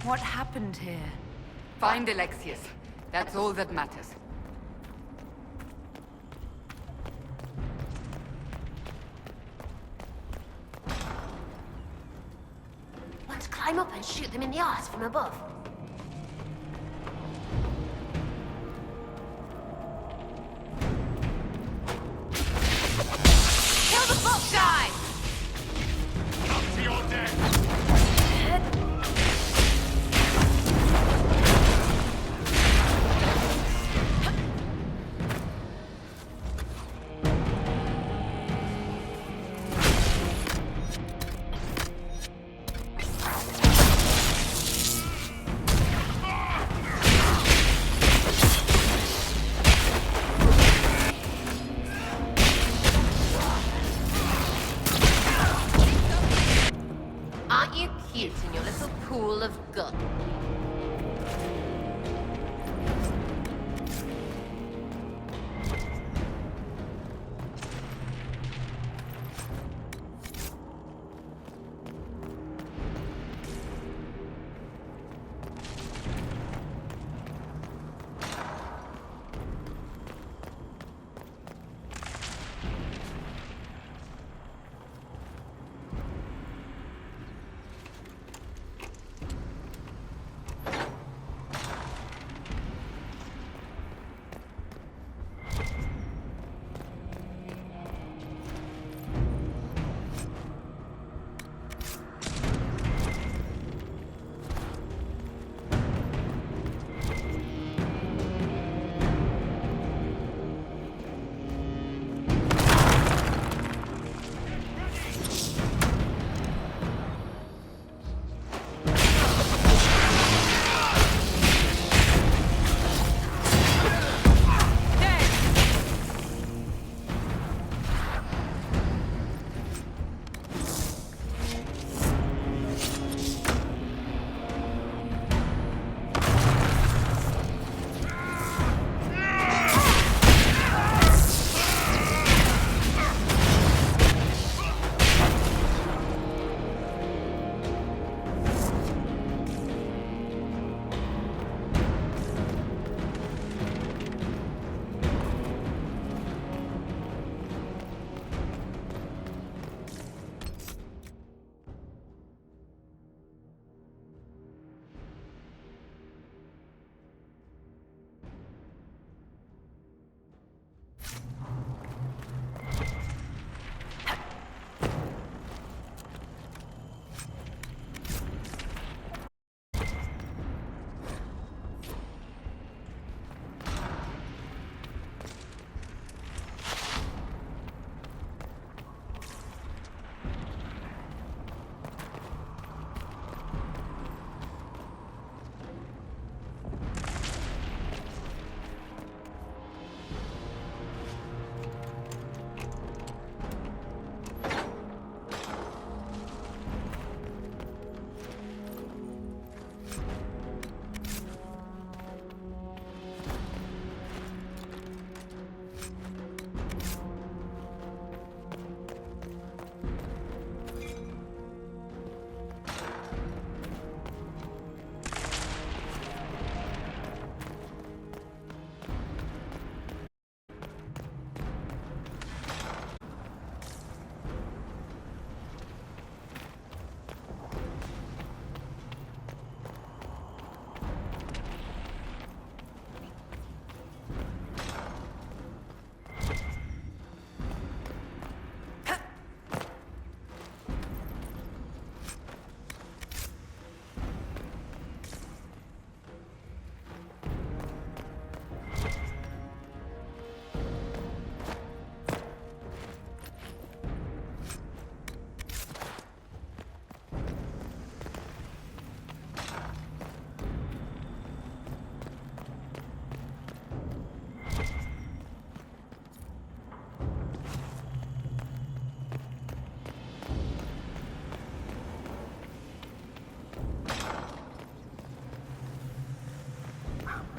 What happened here? Find Alexius. That's all that matters. Want to climb up and shoot them in the arse from above? Kill the boss guy! Up to your death!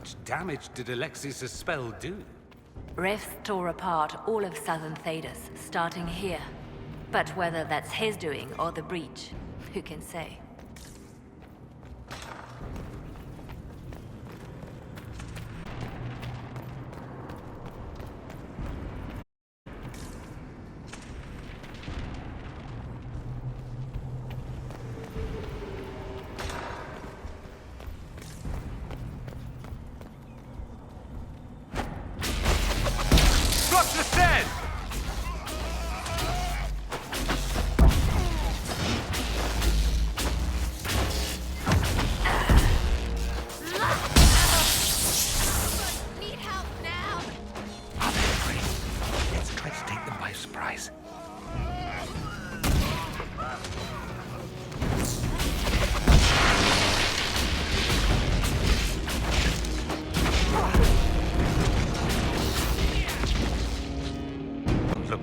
much damage did Alexius' spell do? Rifts tore apart all of southern Thedas, starting here. But whether that's his doing or the breach, who can say?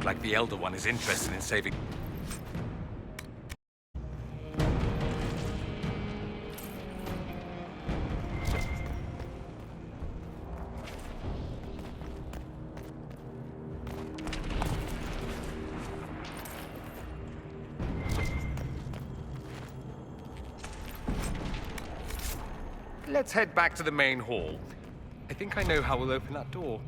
Like the Elder One is interested in saving... Let's head back to the main hall. I think I know how we'll open that door.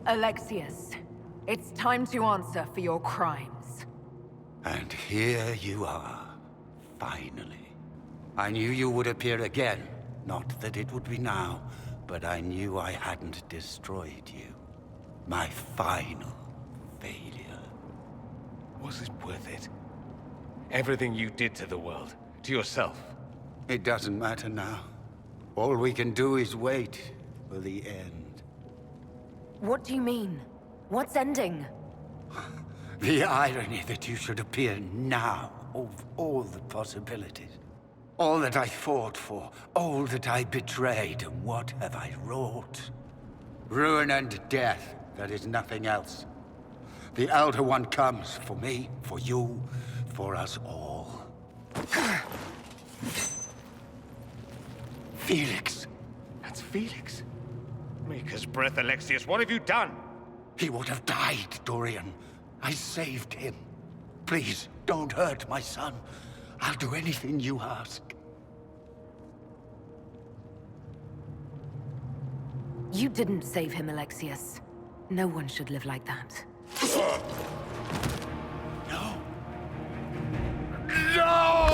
Alexius, it's time to answer for your crimes. And here you are, finally. I knew you would appear again. Not that it would be now, but I knew I hadn't destroyed you. My final failure. Was it worth it? Everything you did to the world, to yourself. It doesn't matter now. All we can do is wait for the end. What do you mean? What's ending? The irony that you should appear now, of all the possibilities. All that I fought for, all that I betrayed, and what have I wrought? Ruin and death, that is nothing else. The Elder One comes for me, for you, for us all. Felix. That's Felix. Maker's breath, Alexius, what have you done? He would have died, Dorian. I saved him. Please, don't hurt my son. I'll do anything you ask. You didn't save him, Alexius. No one should live like that. No! No!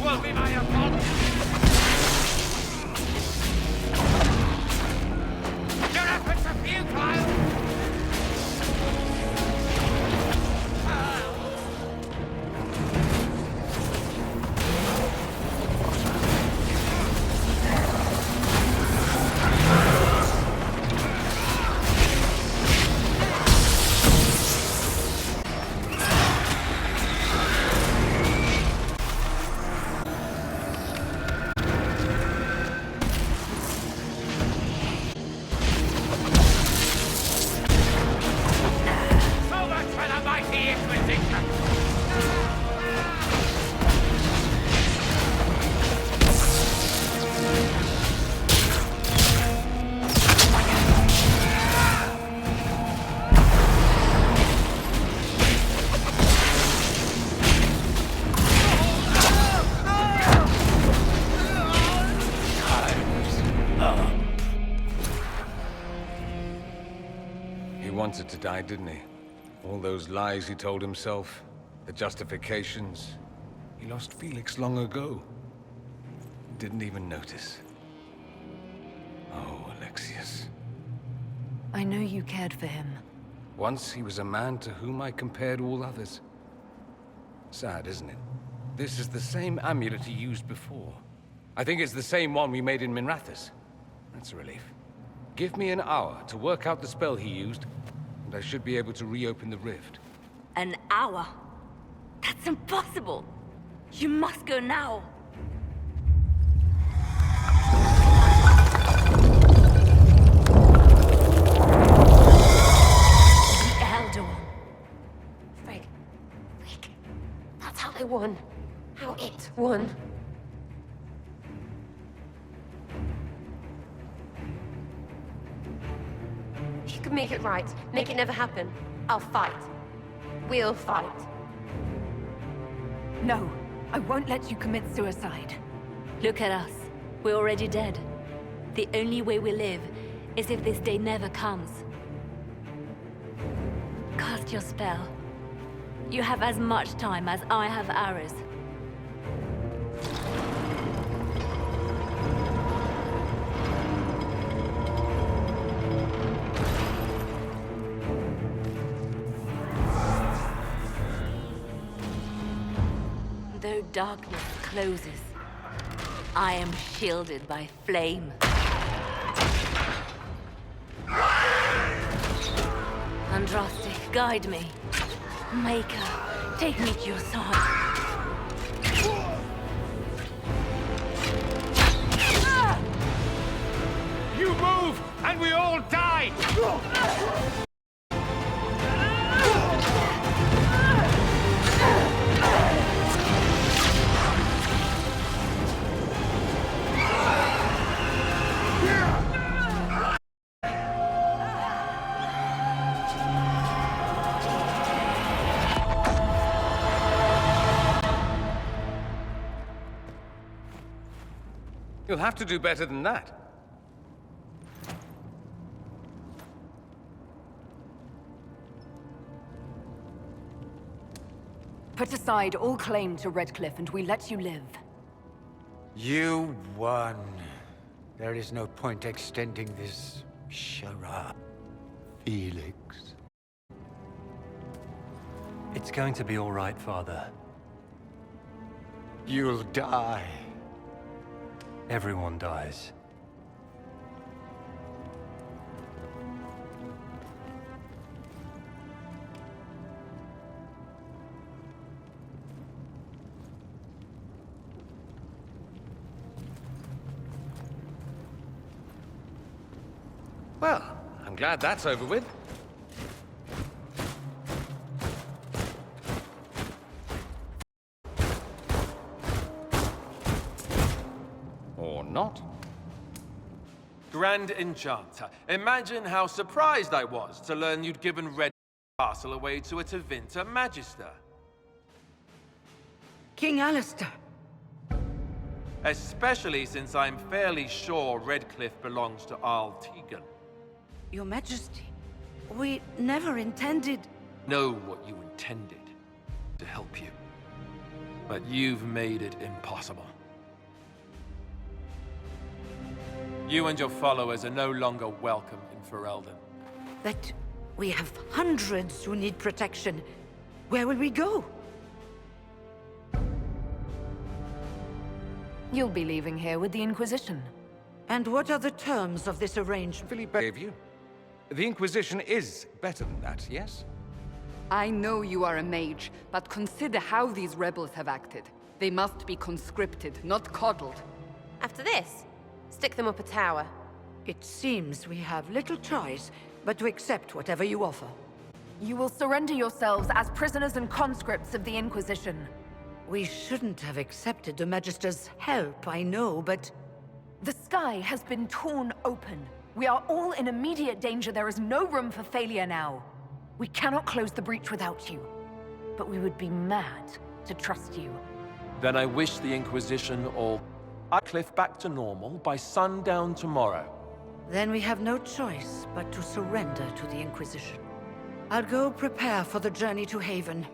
will be my apology. Your efforts are futile. Wanted to die, didn't he? All those lies he told himself, the justifications. He lost Felix long ago. Didn't even notice. Oh, Alexius. I know you cared for him. Once he was a man to whom I compared all others. Sad, isn't it? This is the same amulet he used before. I think it's the same one we made in Minrathous. That's a relief. Give me an hour to work out the spell he used, and I should be able to reopen the rift. An hour? That's impossible! You must go now! The Elder One. Frigg. That's how they won. How it won. If you can make it right, make it never happen, I'll fight. We'll fight. No, I won't let you commit suicide. Look at us. We're already dead. The only way we live is if this day never comes. Cast your spell. You have as much time as I have arrows. Though darkness closes, I am shielded by flame. Andraste, guide me. Maker, take me to your side. You move, and we all die! You'll have to do better than that. Put aside all claim to Redcliffe and we let you live. You won. There is no point extending this charade, Felix. It's going to be all right, Father. You'll die. Everyone dies. Well, I'm glad that's over with. Or not. Grand Enchanter, imagine how surprised I was to learn you'd given Red Castle away to a Tevinter Magister. King Alistair. Especially since I'm fairly sure Redcliffe belongs to Arl Tegan. Your Majesty, we never intended... Know what you intended to help you. But you've made it impossible. You and your followers are no longer welcome in Ferelden. But we have hundreds who need protection. Where will we go? You'll be leaving here with the Inquisition. And what are the terms of this arrangement? Philippe gave you. The Inquisition is better than that, yes? I know you are a mage, but consider how these rebels have acted. They must be conscripted, not coddled. After this, stick them up a tower. It seems we have little choice but to accept whatever you offer. You will surrender yourselves as prisoners and conscripts of the Inquisition. We shouldn't have accepted the Magister's help, I know, but... The sky has been torn open. We are all in immediate danger. There is no room for failure now. We cannot close the breach without you. But we would be mad to trust you. Then I wish the Inquisition all Cliff back to normal by sundown tomorrow. Then we have no choice but to surrender to the Inquisition. I'll go prepare for the journey to Haven.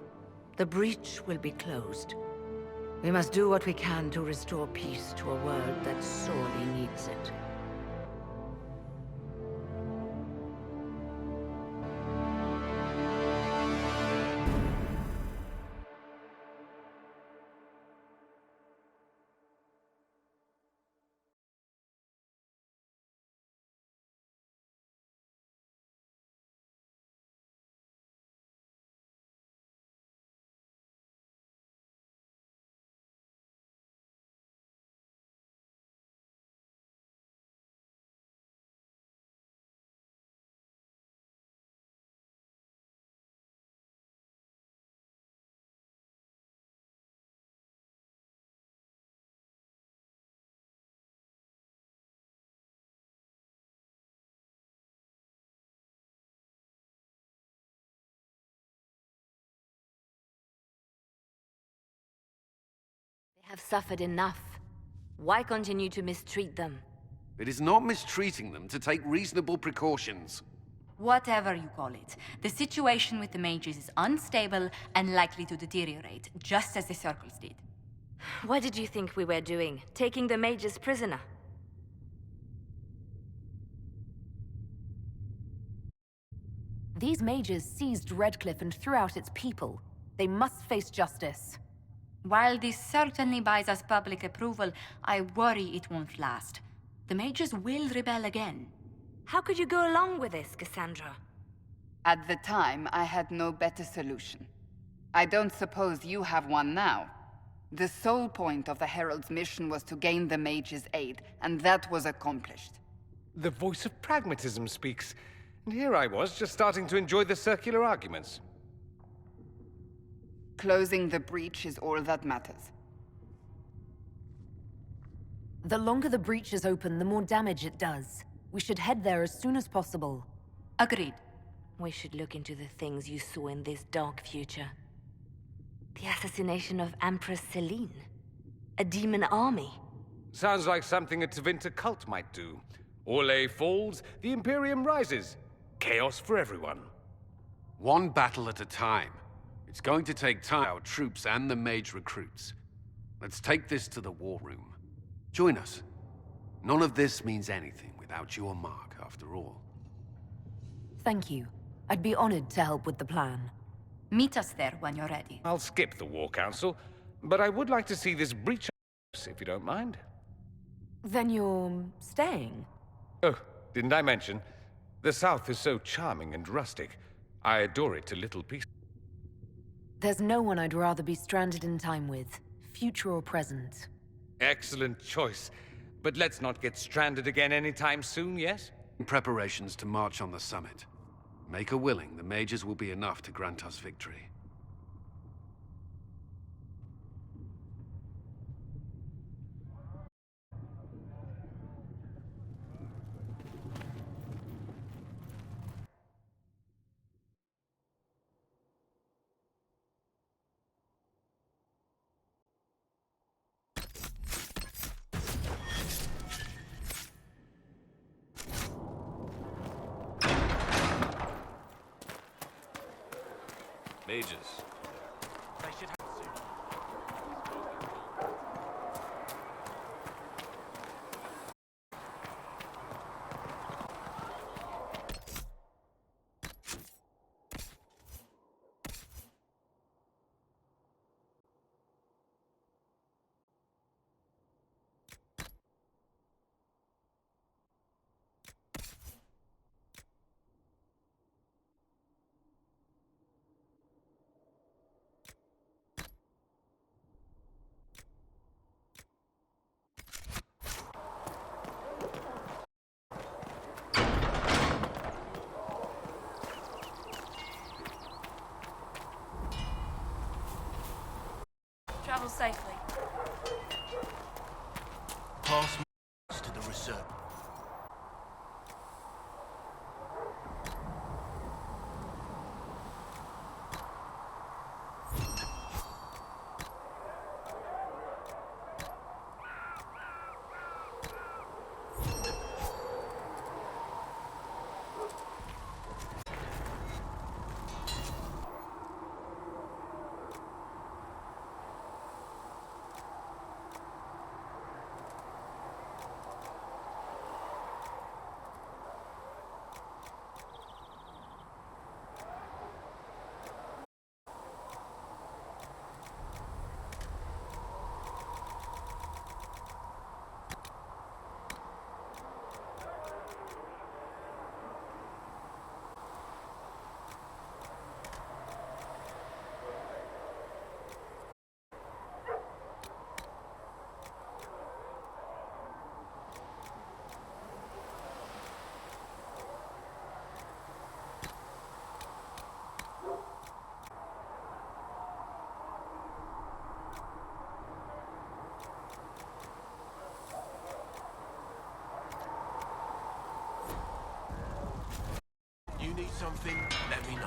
The breach will be closed. We must do what we can to restore peace to a world that sorely needs it. Have suffered enough. Why continue to mistreat them? It is not mistreating them to take reasonable precautions. Whatever you call it, the situation with the mages is unstable and likely to deteriorate, just as the circles did. What did you think we were doing? Taking the mages prisoner? These mages seized Redcliffe and threw out its people. They must face justice. While this certainly buys us public approval, I worry it won't last. The mages will rebel again. How could you go along with this, Cassandra? At the time, I had no better solution. I don't suppose you have one now. The sole point of the Herald's mission was to gain the mage's aid, and that was accomplished. The voice of pragmatism speaks. And here I was, just starting to enjoy the circular arguments. Closing the breach is all that matters. The longer the breach is open, the more damage it does. We should head there as soon as possible. Agreed. We should look into the things you saw in this dark future. The assassination of Empress Celine. A demon army. Sounds like something a Tevinter cult might do. Orlais falls, the Imperium rises. Chaos for everyone. One battle at a time. It's going to take time for our troops and the mage recruits. Let's take this to the war room. Join us. None of this means anything without your mark, after all. Thank you. I'd be honored to help with the plan. Meet us there when you're ready. I'll skip the War Council, but I would like to see this breach, if you don't mind. Then you're staying? Oh, didn't I mention? The South is so charming and rustic. I adore it to little pieces. There's no one I'd rather be stranded in time with, future or present. Excellent choice. But let's not get stranded again anytime soon, yes? Preparations to march on the summit. Make her willing, the mages will be enough to grant us victory. Mages. They should have soon. travel safely. Pass to the reserve. You need something? Let me know.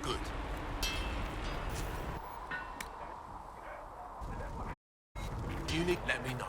Good. You need? Let me know.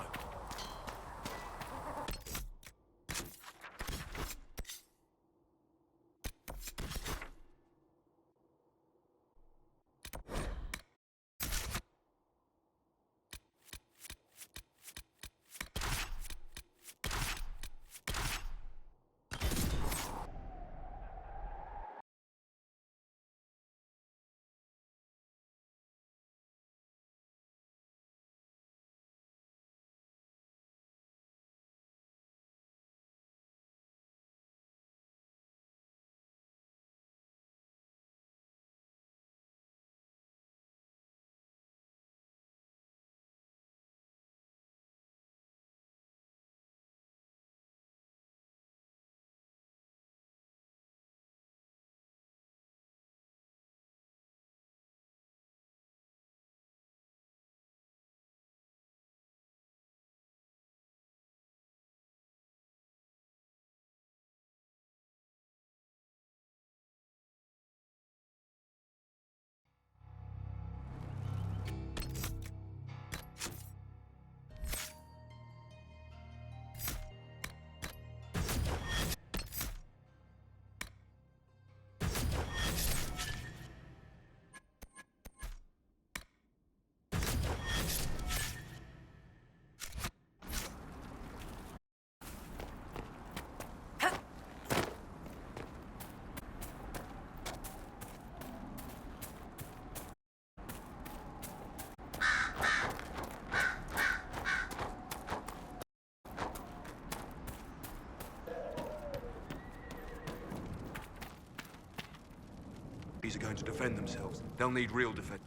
These are going to defend themselves. They'll need real defense.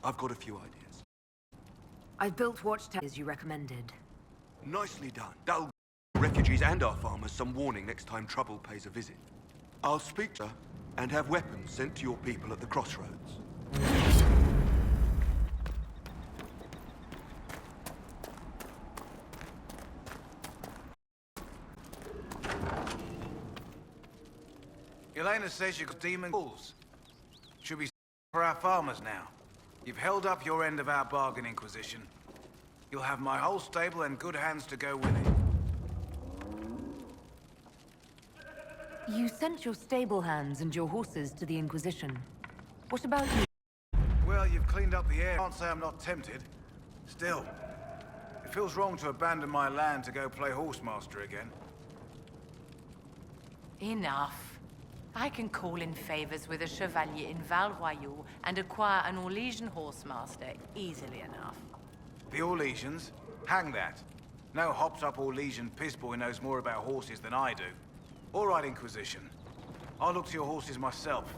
I've got a few ideas. I've built watchtowers you recommended. Nicely done. That'll give refugees and our farmers some warning next time trouble pays a visit. I'll speak to her and have weapons sent to your people at the crossroads. Elena says you've got demon bulls. Should be for our farmers now. You've held up your end of our bargain, Inquisition. You'll have my whole stable and good hands to go with it. You sent your stable hands and your horses to the Inquisition. What about you? Well, you've cleaned up the air. Can't say I'm not tempted. Still, it feels wrong to abandon my land to go play horsemaster again. Enough. I can call in favors with a chevalier in Val Royaux and acquire an Orlesian horsemaster easily enough. The Orlesians? Hang that. No hopped-up Orlesian pissboy knows more about horses than I do. All right, Inquisition. I'll look to your horses myself.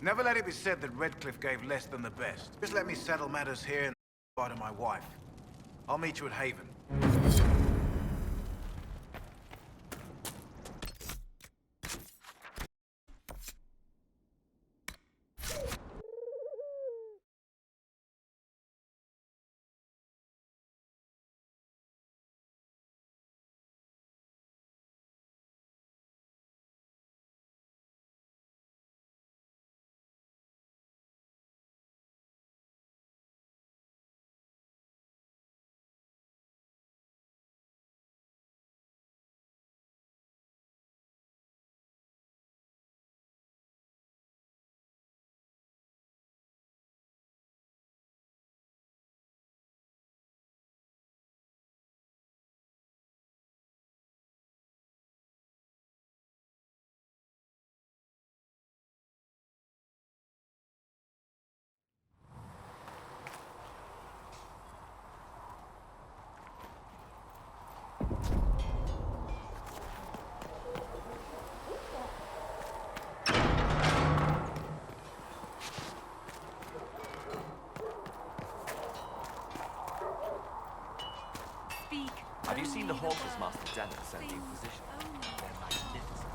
Never let it be said that Redcliffe gave less than the best. Just let me settle matters here in the spite of my wife. I'll meet you at Haven. Have you seen the horses Master Dennis sent the Inquisition? They're magnificent.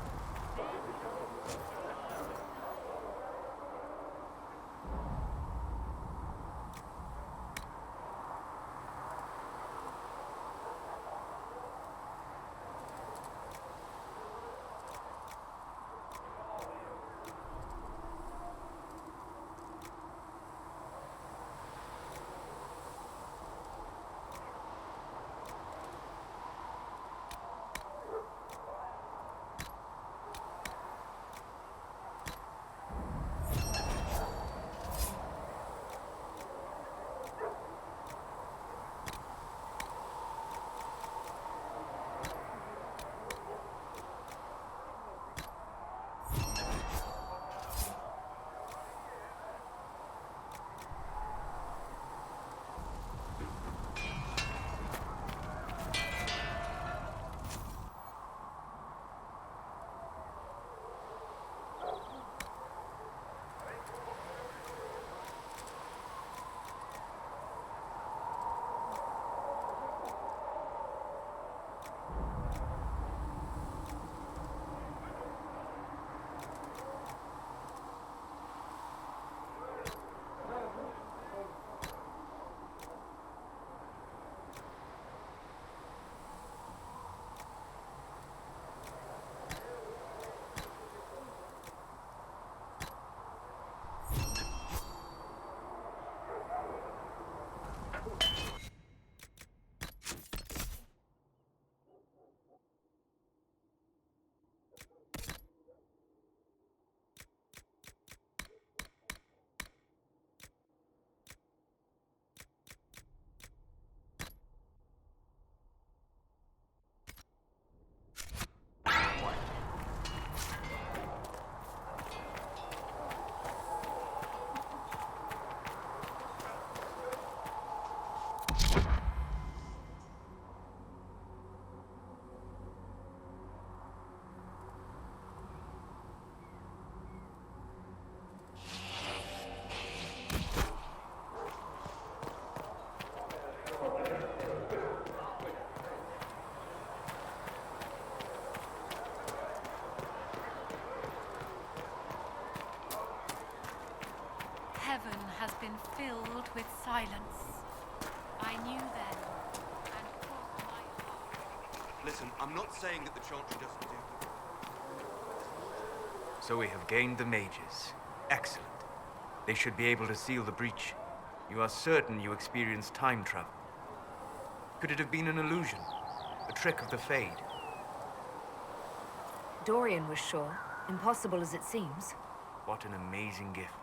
Heaven has been filled with silence. I knew then, and crossed my heart. Listen, I'm not saying that the Chantry doesn't do... So we have gained the mages. Excellent. They should be able to seal the breach. You are certain you experienced time travel. Could it have been an illusion? A trick of the Fade? Dorian was sure. Impossible as it seems. What an amazing gift.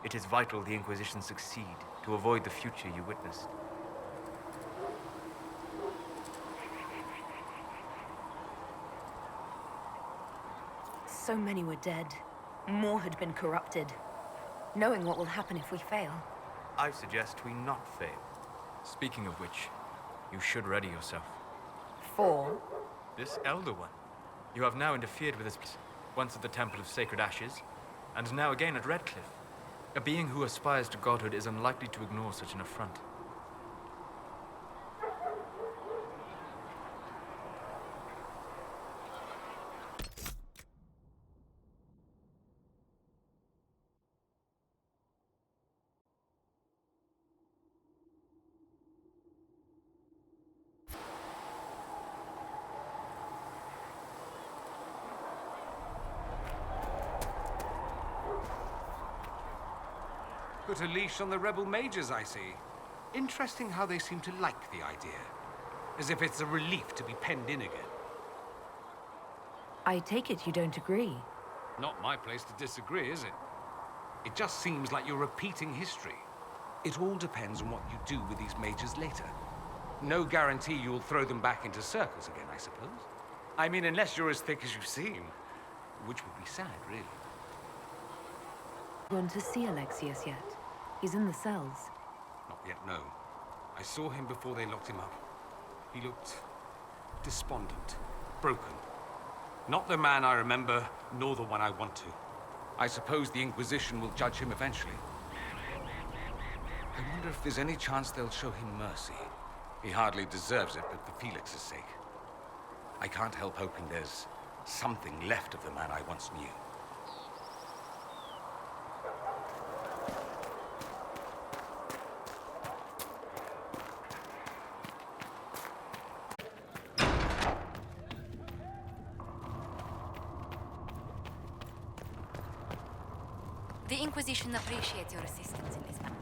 It is vital the Inquisition succeed to avoid the future you witnessed. So many were dead. More had been corrupted. Knowing what will happen if we fail. I suggest we not fail. Speaking of which, you should ready yourself. For? This Elder One. You have now interfered with his... Once at the Temple of Sacred Ashes, and now again at Redcliffe. A being who aspires to godhood is unlikely to ignore such an affront. Put a leash on the rebel mages, I see. Interesting how they seem to like the idea. As if it's a relief to be penned in again. I take it you don't agree. Not my place to disagree, is it? It just seems like you're repeating history. It all depends on what you do with these mages later. No guarantee you'll throw them back into circles again, I suppose. I mean, unless you're as thick as you seem. Which would be sad, really. Gone to see Alexius yet? He's in the cells. Not yet, no. I saw him before they locked him up. He looked despondent, broken. Not the man I remember, nor the one I want to. I suppose the Inquisition will judge him eventually. I wonder if there's any chance they'll show him mercy. He hardly deserves it, but for Felix's sake. I can't help hoping there's something left of the man I once knew. The Inquisition appreciates your assistance in this matter.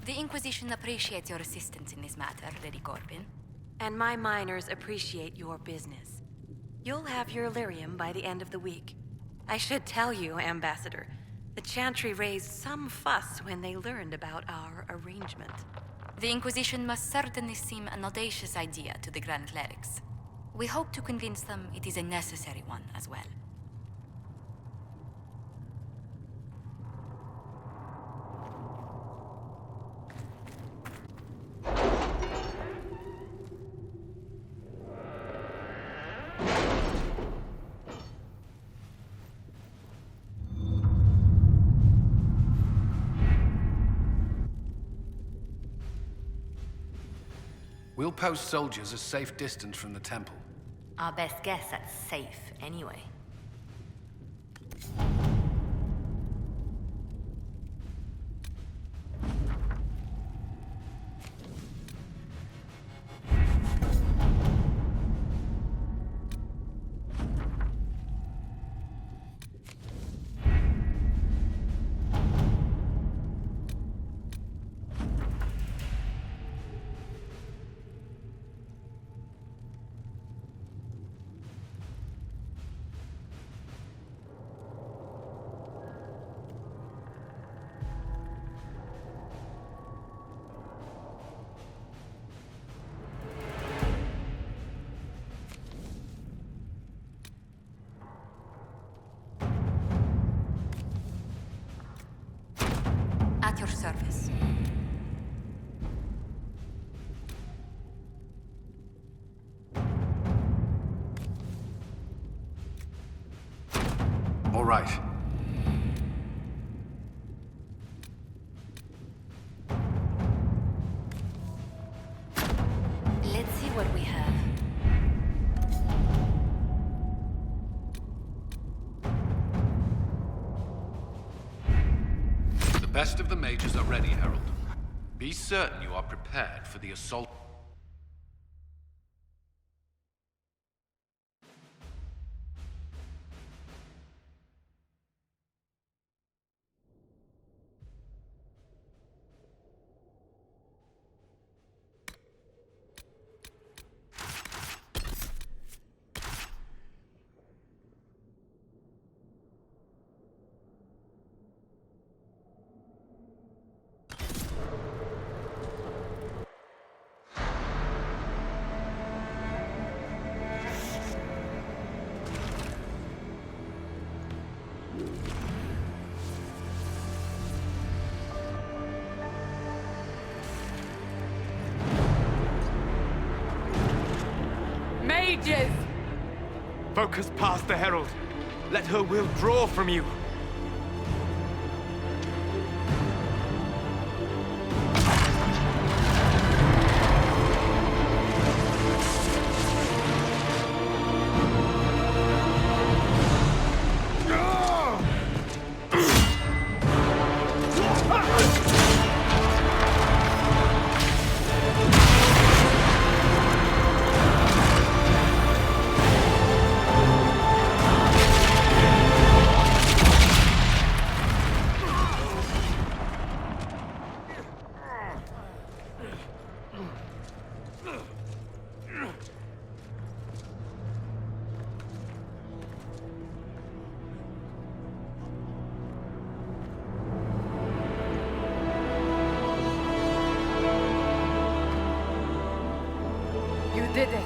The Inquisition appreciates your assistance in this matter, Lady Corbin. And my miners appreciate your business. You'll have your lyrium by the end of the week. I should tell you, Ambassador, the Chantry raised some fuss when they learned about our arrangement. The Inquisition must certainly seem an audacious idea to the Grand Clerics. We hope to convince them it is a necessary one as well. We'll post soldiers a safe distance from the temple. Our best guess at safe, anyway. service. All right. Let's see what we have. The best of the mages are ready, Herald. Be certain you are prepared for the assault. Mages! Focus past the Herald. Let her will draw from you. You did it.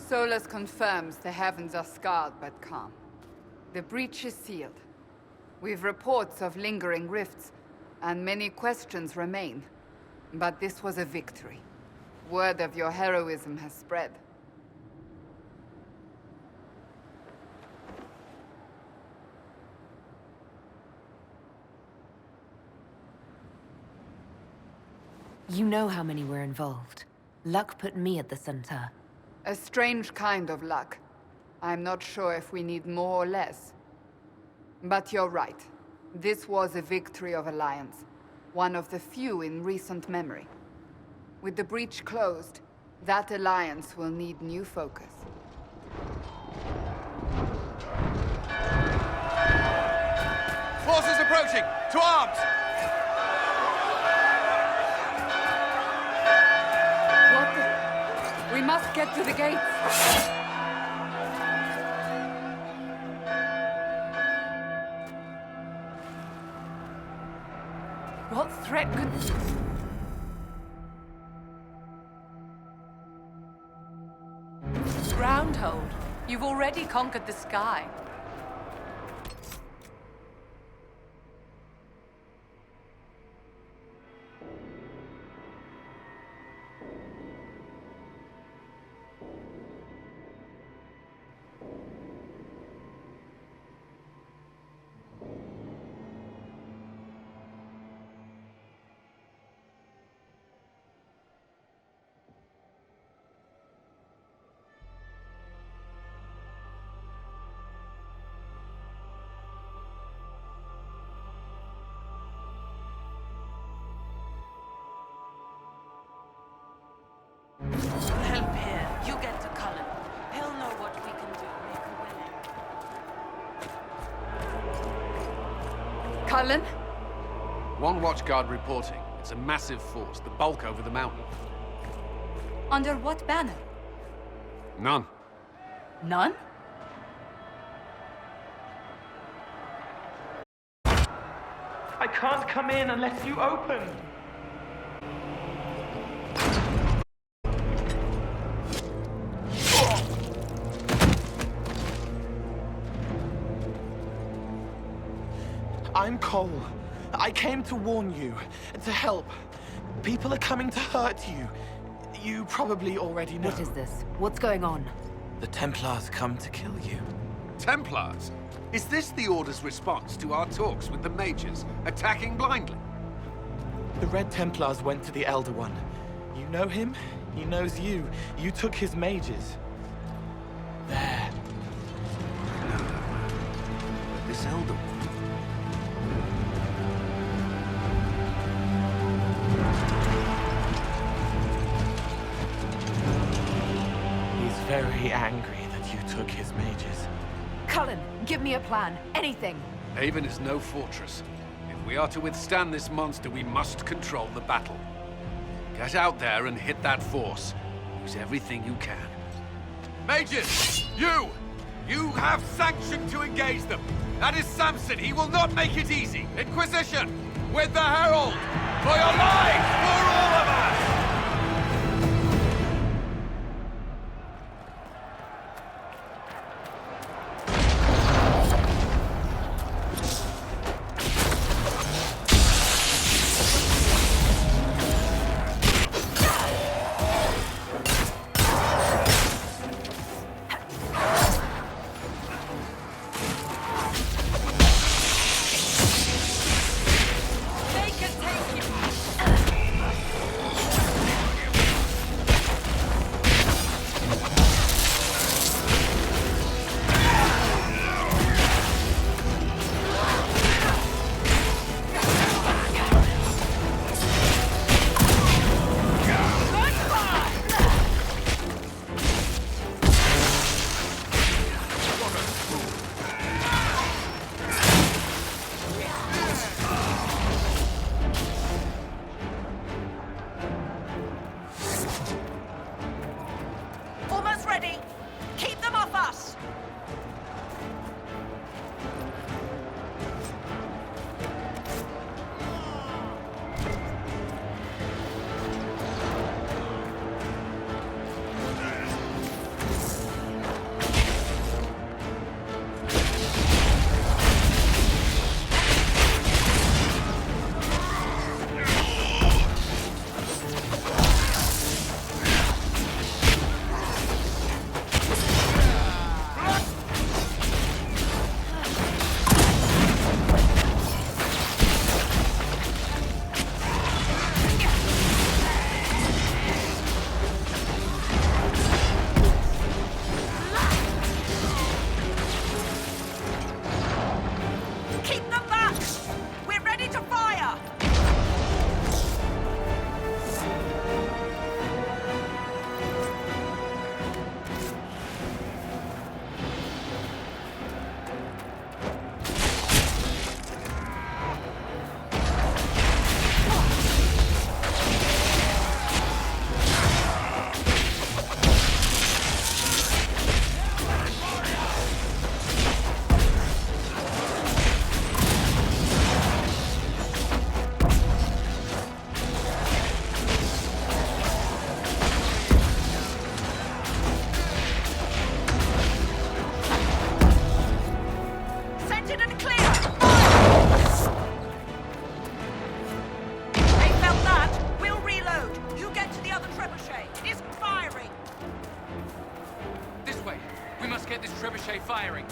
Solus confirms the heavens are scarred but calm. The breach is sealed. We've reports of lingering rifts, and many questions remain. But this was a victory. Word of your heroism has spread. You know how many were involved. Luck put me at the center. A strange kind of luck. I'm not sure if we need more or less. But you're right. This was a victory of Alliance. One of the few in recent memory. With the breach closed, that alliance will need new focus. Forces approaching! To arms! What the... We must get to the gates! What threat could... Groundhold. You've already conquered the sky. Help here. You get to Cullen. He'll know what we can do. Make a willing. Cullen? One watchguard reporting. It's a massive force, the bulk over the mountain. Under what banner? None. None? I can't come in unless you open. I'm Cole. I came to warn you, to help. People are coming to hurt you. You probably already know. What is this? What's going on? The Templars come to kill you. Templars? Is this the Order's response to our talks with the mages, attacking blindly? The Red Templars went to the Elder One. You know him, he knows you. You took his mages. There. No. But this Elder One... He's very angry that you took his mages. Cullen, give me a plan. Anything. Haven is no fortress. If we are to withstand this monster, we must control the battle. Get out there and hit that force. Use everything you can. Mages! You! You have sanction to engage them! That is Samson! He will not make it easy! Inquisition! With the Herald! For your lives! For all of us! trebuchet firing.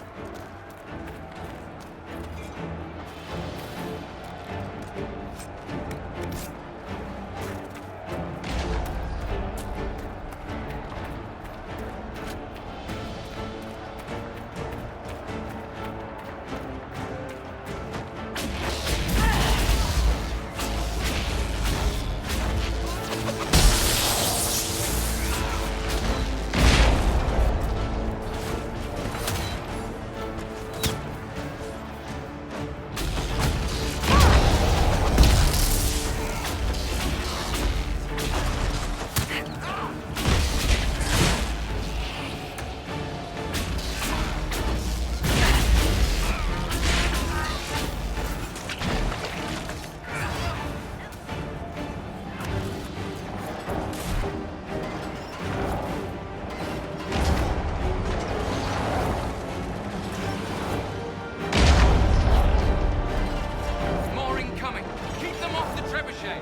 More incoming. Keep them off the trebuchet.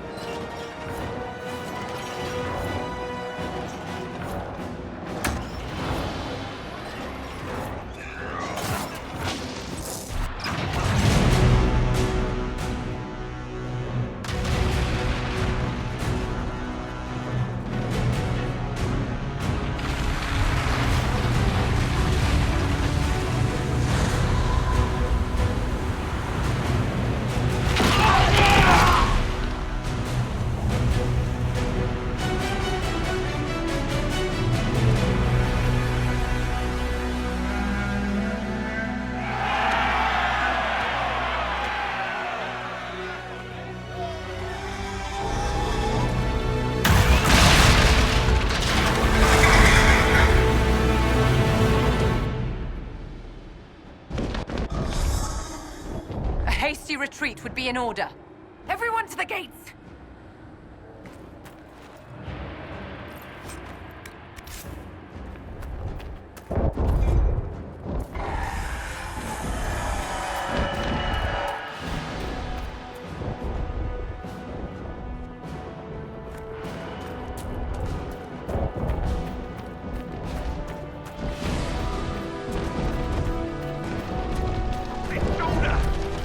A hasty retreat would be in order. Everyone to the gates!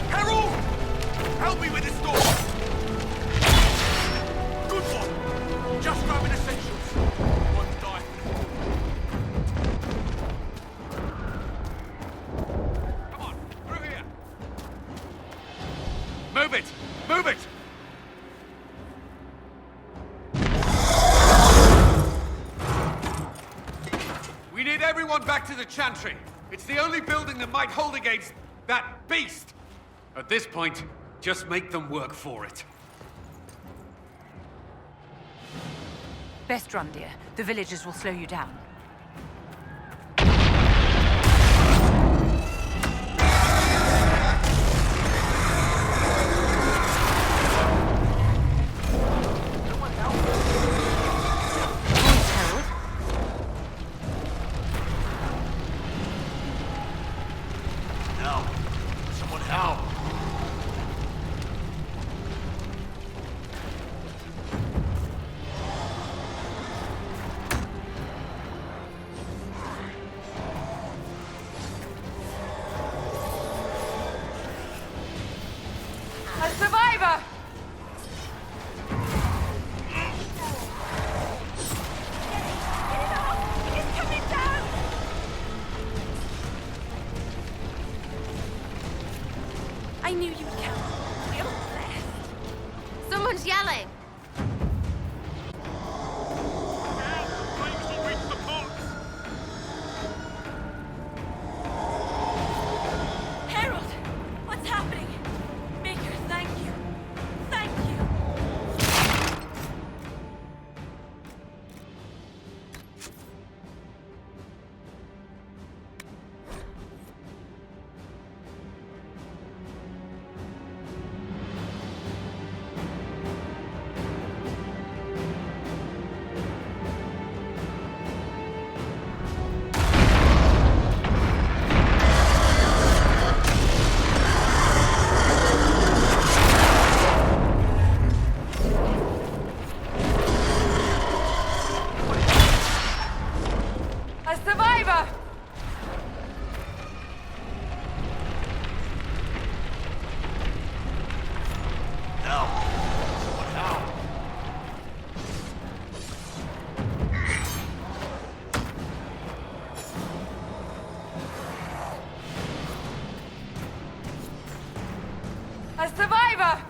Harold! Help me with this door! Good one! Just grabbing essentials. One die. Come on, through here. Move it! Move it! We need everyone back to the Chantry. It's the only building that might hold against that beast. At this point, just make them work for it. Best run, dear. The villagers will slow you down. Someone help! A survivor! I knew you'd come. We're blessed. Someone's yelling. Harold, what's happening? Maker, thank you. Thank you. Eivor!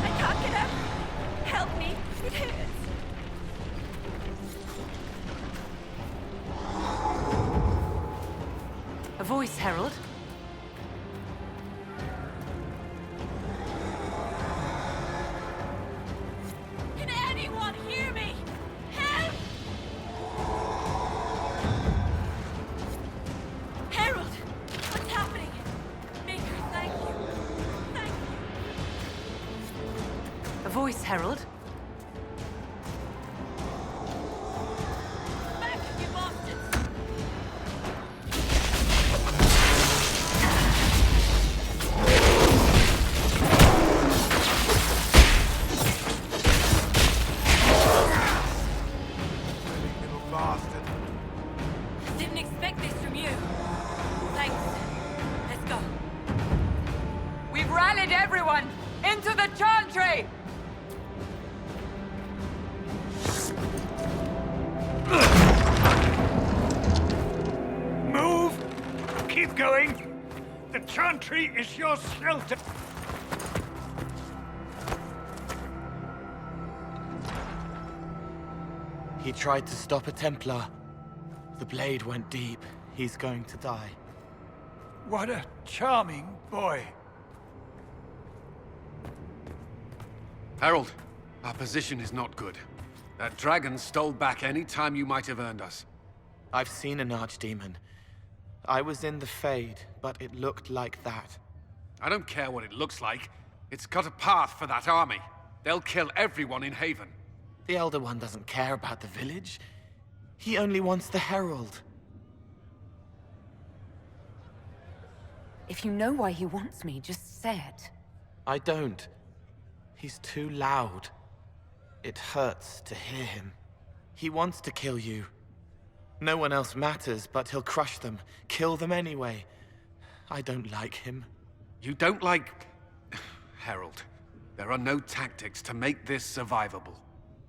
I can't get up. Help me. It hurts. A voice, Herald. Can anyone hear me? Help! Harold, what's happening? Maker, thank you. Thank you. A voice, Herald. Back, you bastards! Little bastard. Didn't expect this from you. Thanks. Let's go. We've rallied everyone! Into the Chantry! Move! Keep going! The Chantry is your shelter! He tried to stop a Templar. The blade went deep. He's going to die. What a charming boy. Harold, our position is not good. That dragon stole back any time you might have earned us. I've seen an archdemon. I was in the Fade, but it looked like that. I don't care what it looks like. It's got a path for that army. They'll kill everyone in Haven. The Elder One doesn't care about the village. He only wants the Herald. If you know why he wants me, just say it. I don't. He's too loud. It hurts to hear him. He wants to kill you. No one else matters, but he'll crush them, kill them anyway. I don't like him. You don't like... Harold, there are no tactics to make this survivable.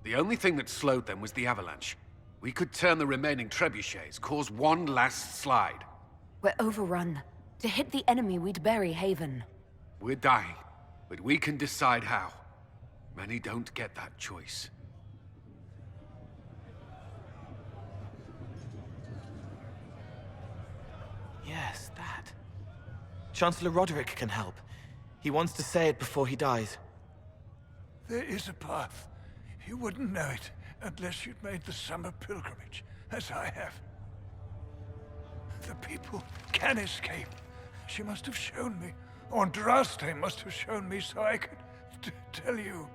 The only thing that slowed them was the avalanche. We could turn the remaining trebuchets, cause one last slide. We're overrun. To hit the enemy, we'd bury Haven. We're dying, but we can decide how. Many don't get that choice. Yes, that. Chancellor Roderick can help. He wants to say it before he dies. There is a path. You wouldn't know it unless you'd made the summer pilgrimage, as I have. The people can escape. She must have shown me. Andraste must have shown me so I could tell you.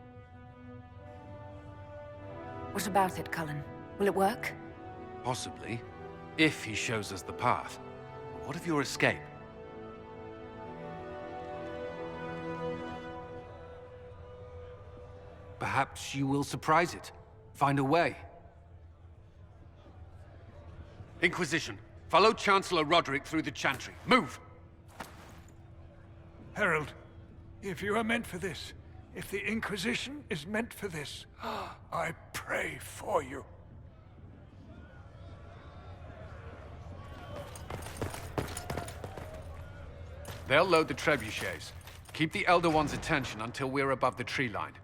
What about it, Cullen? Will it work? Possibly, if he shows us the path. But what of your escape? Perhaps you will surprise it. Find a way. Inquisition, follow Chancellor Roderick through the Chantry. Move! Herald, if you are meant for this, if the Inquisition is meant for this, I pray for you. They'll load the trebuchets. Keep the Elder One's attention until we're above the tree line.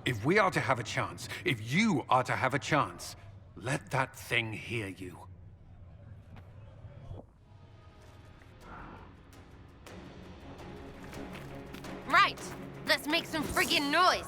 If we are to have a chance, if you are to have a chance, let that thing hear you. Right, let's make some friggin' noise.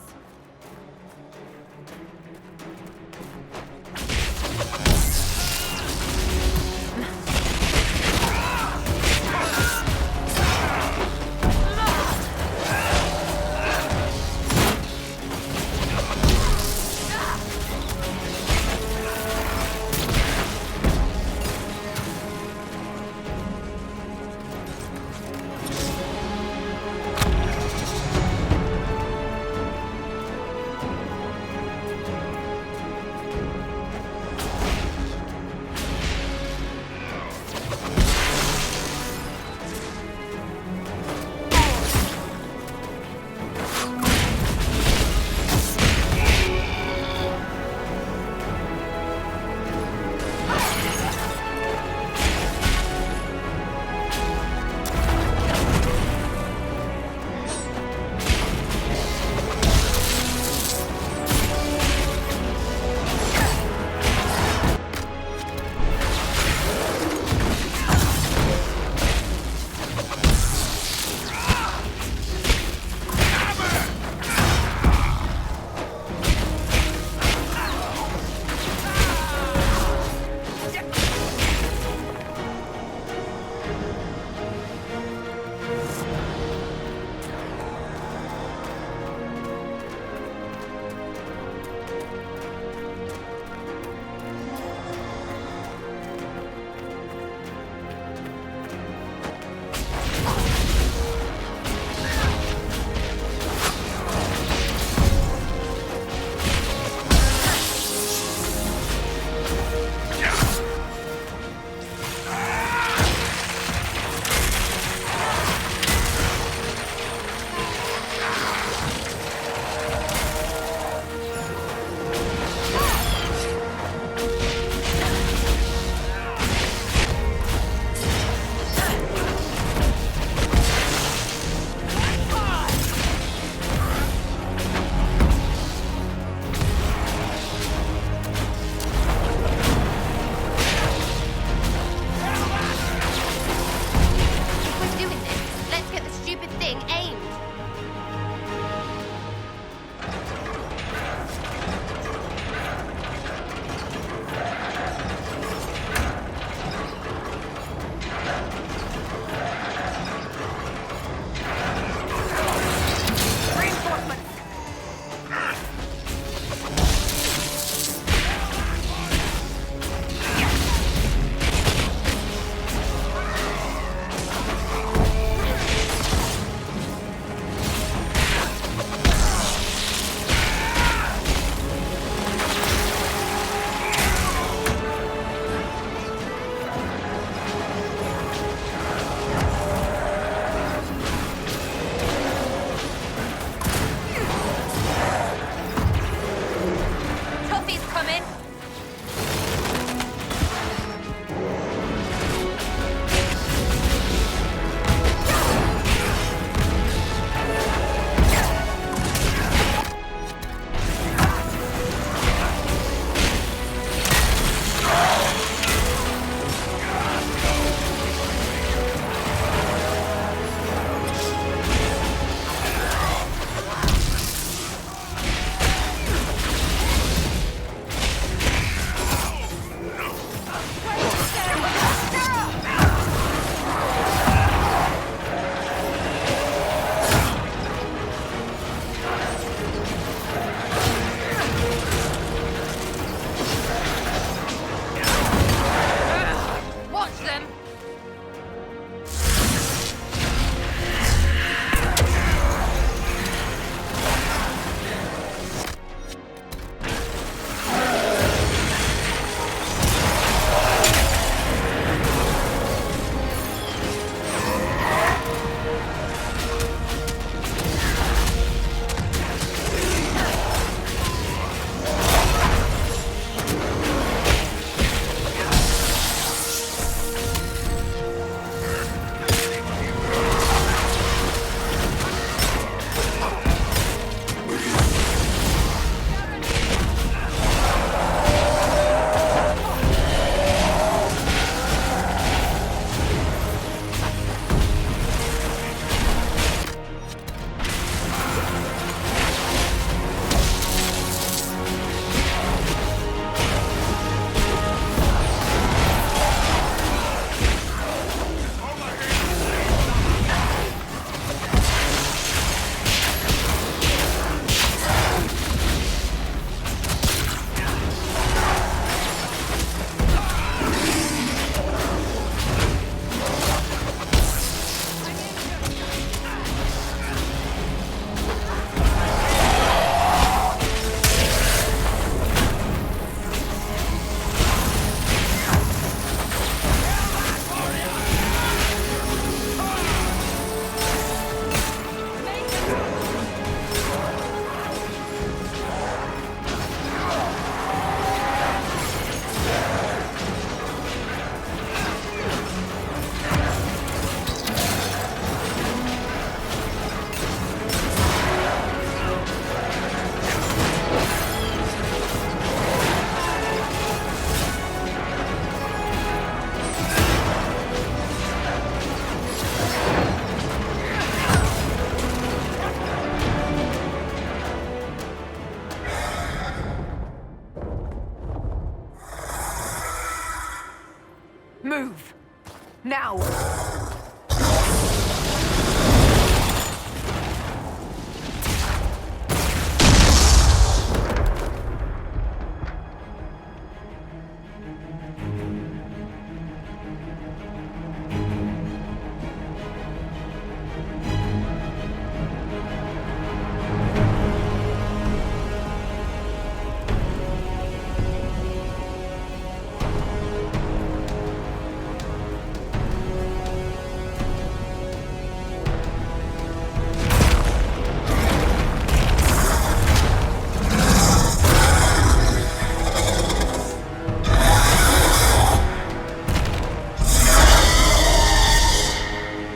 Now!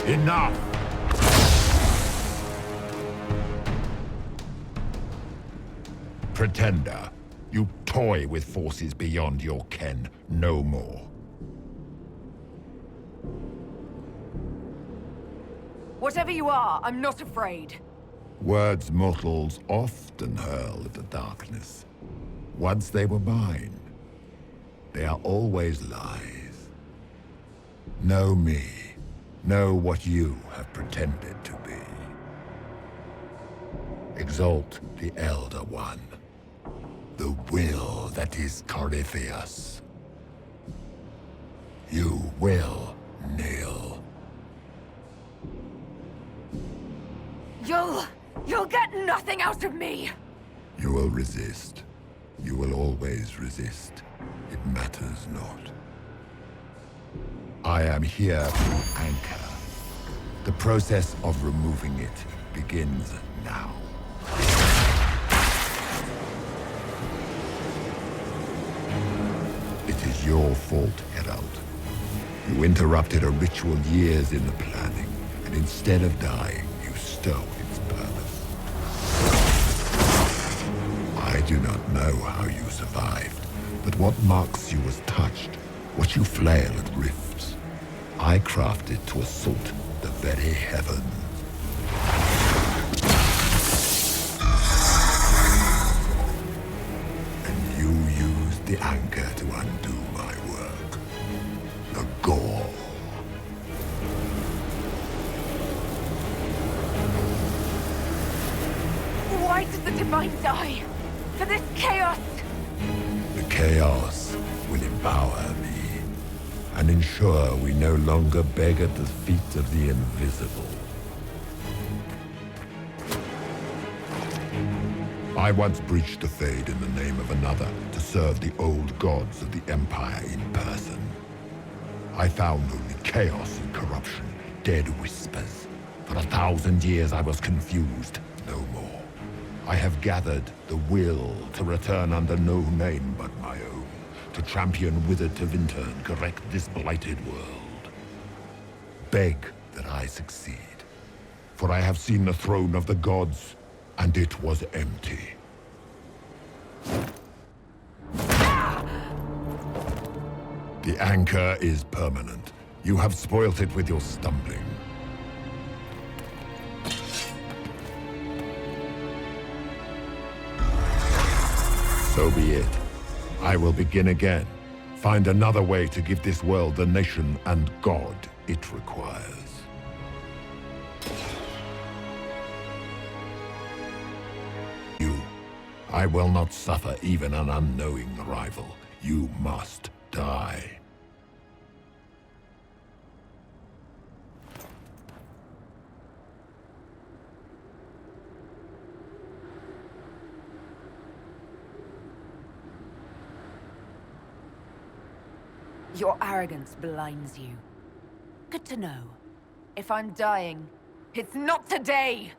Enough! Pretender, you toy with forces beyond your ken no more. Whatever you are, I'm not afraid. Words mortals often hurl at the darkness. Once they were mine, they are always lies. Know me. Know what you have pretended to be. Exalt the Elder One. The will that is Corypheus. You will kneel. You'll get nothing out of me! You will resist. You will always resist. It matters not. I am here to anchor. The process of removing it begins now. It is your fault, Herald. You interrupted a ritual years in the planning, and instead of dying, you stole its purpose. I do not know how you survived, but what marks you as touched, what you flail at rifts, I crafted to assault the very heavens. And you used the anchor to undo my work. The gore. Why did the Divine die? For this chaos? The chaos will empower me and ensure we no longer beg at the feet of the invisible. I once breached the Fade in the name of another to serve the old gods of the Empire in person. I found only chaos and corruption, dead whispers. For 1,000 years I was confused, no more. I have gathered the will to return under no name but my own, to champion withered Tevinter and correct this blighted world. Beg that I succeed, for I have seen the throne of the gods, and it was empty. The anchor is permanent. You have spoilt it with your stumbling. So be it. I will begin again. Find another way to give this world the nation and God it requires. I will not suffer even an unknowing rival. You must die. Your arrogance blinds you. Good to know. If I'm dying, it's not today!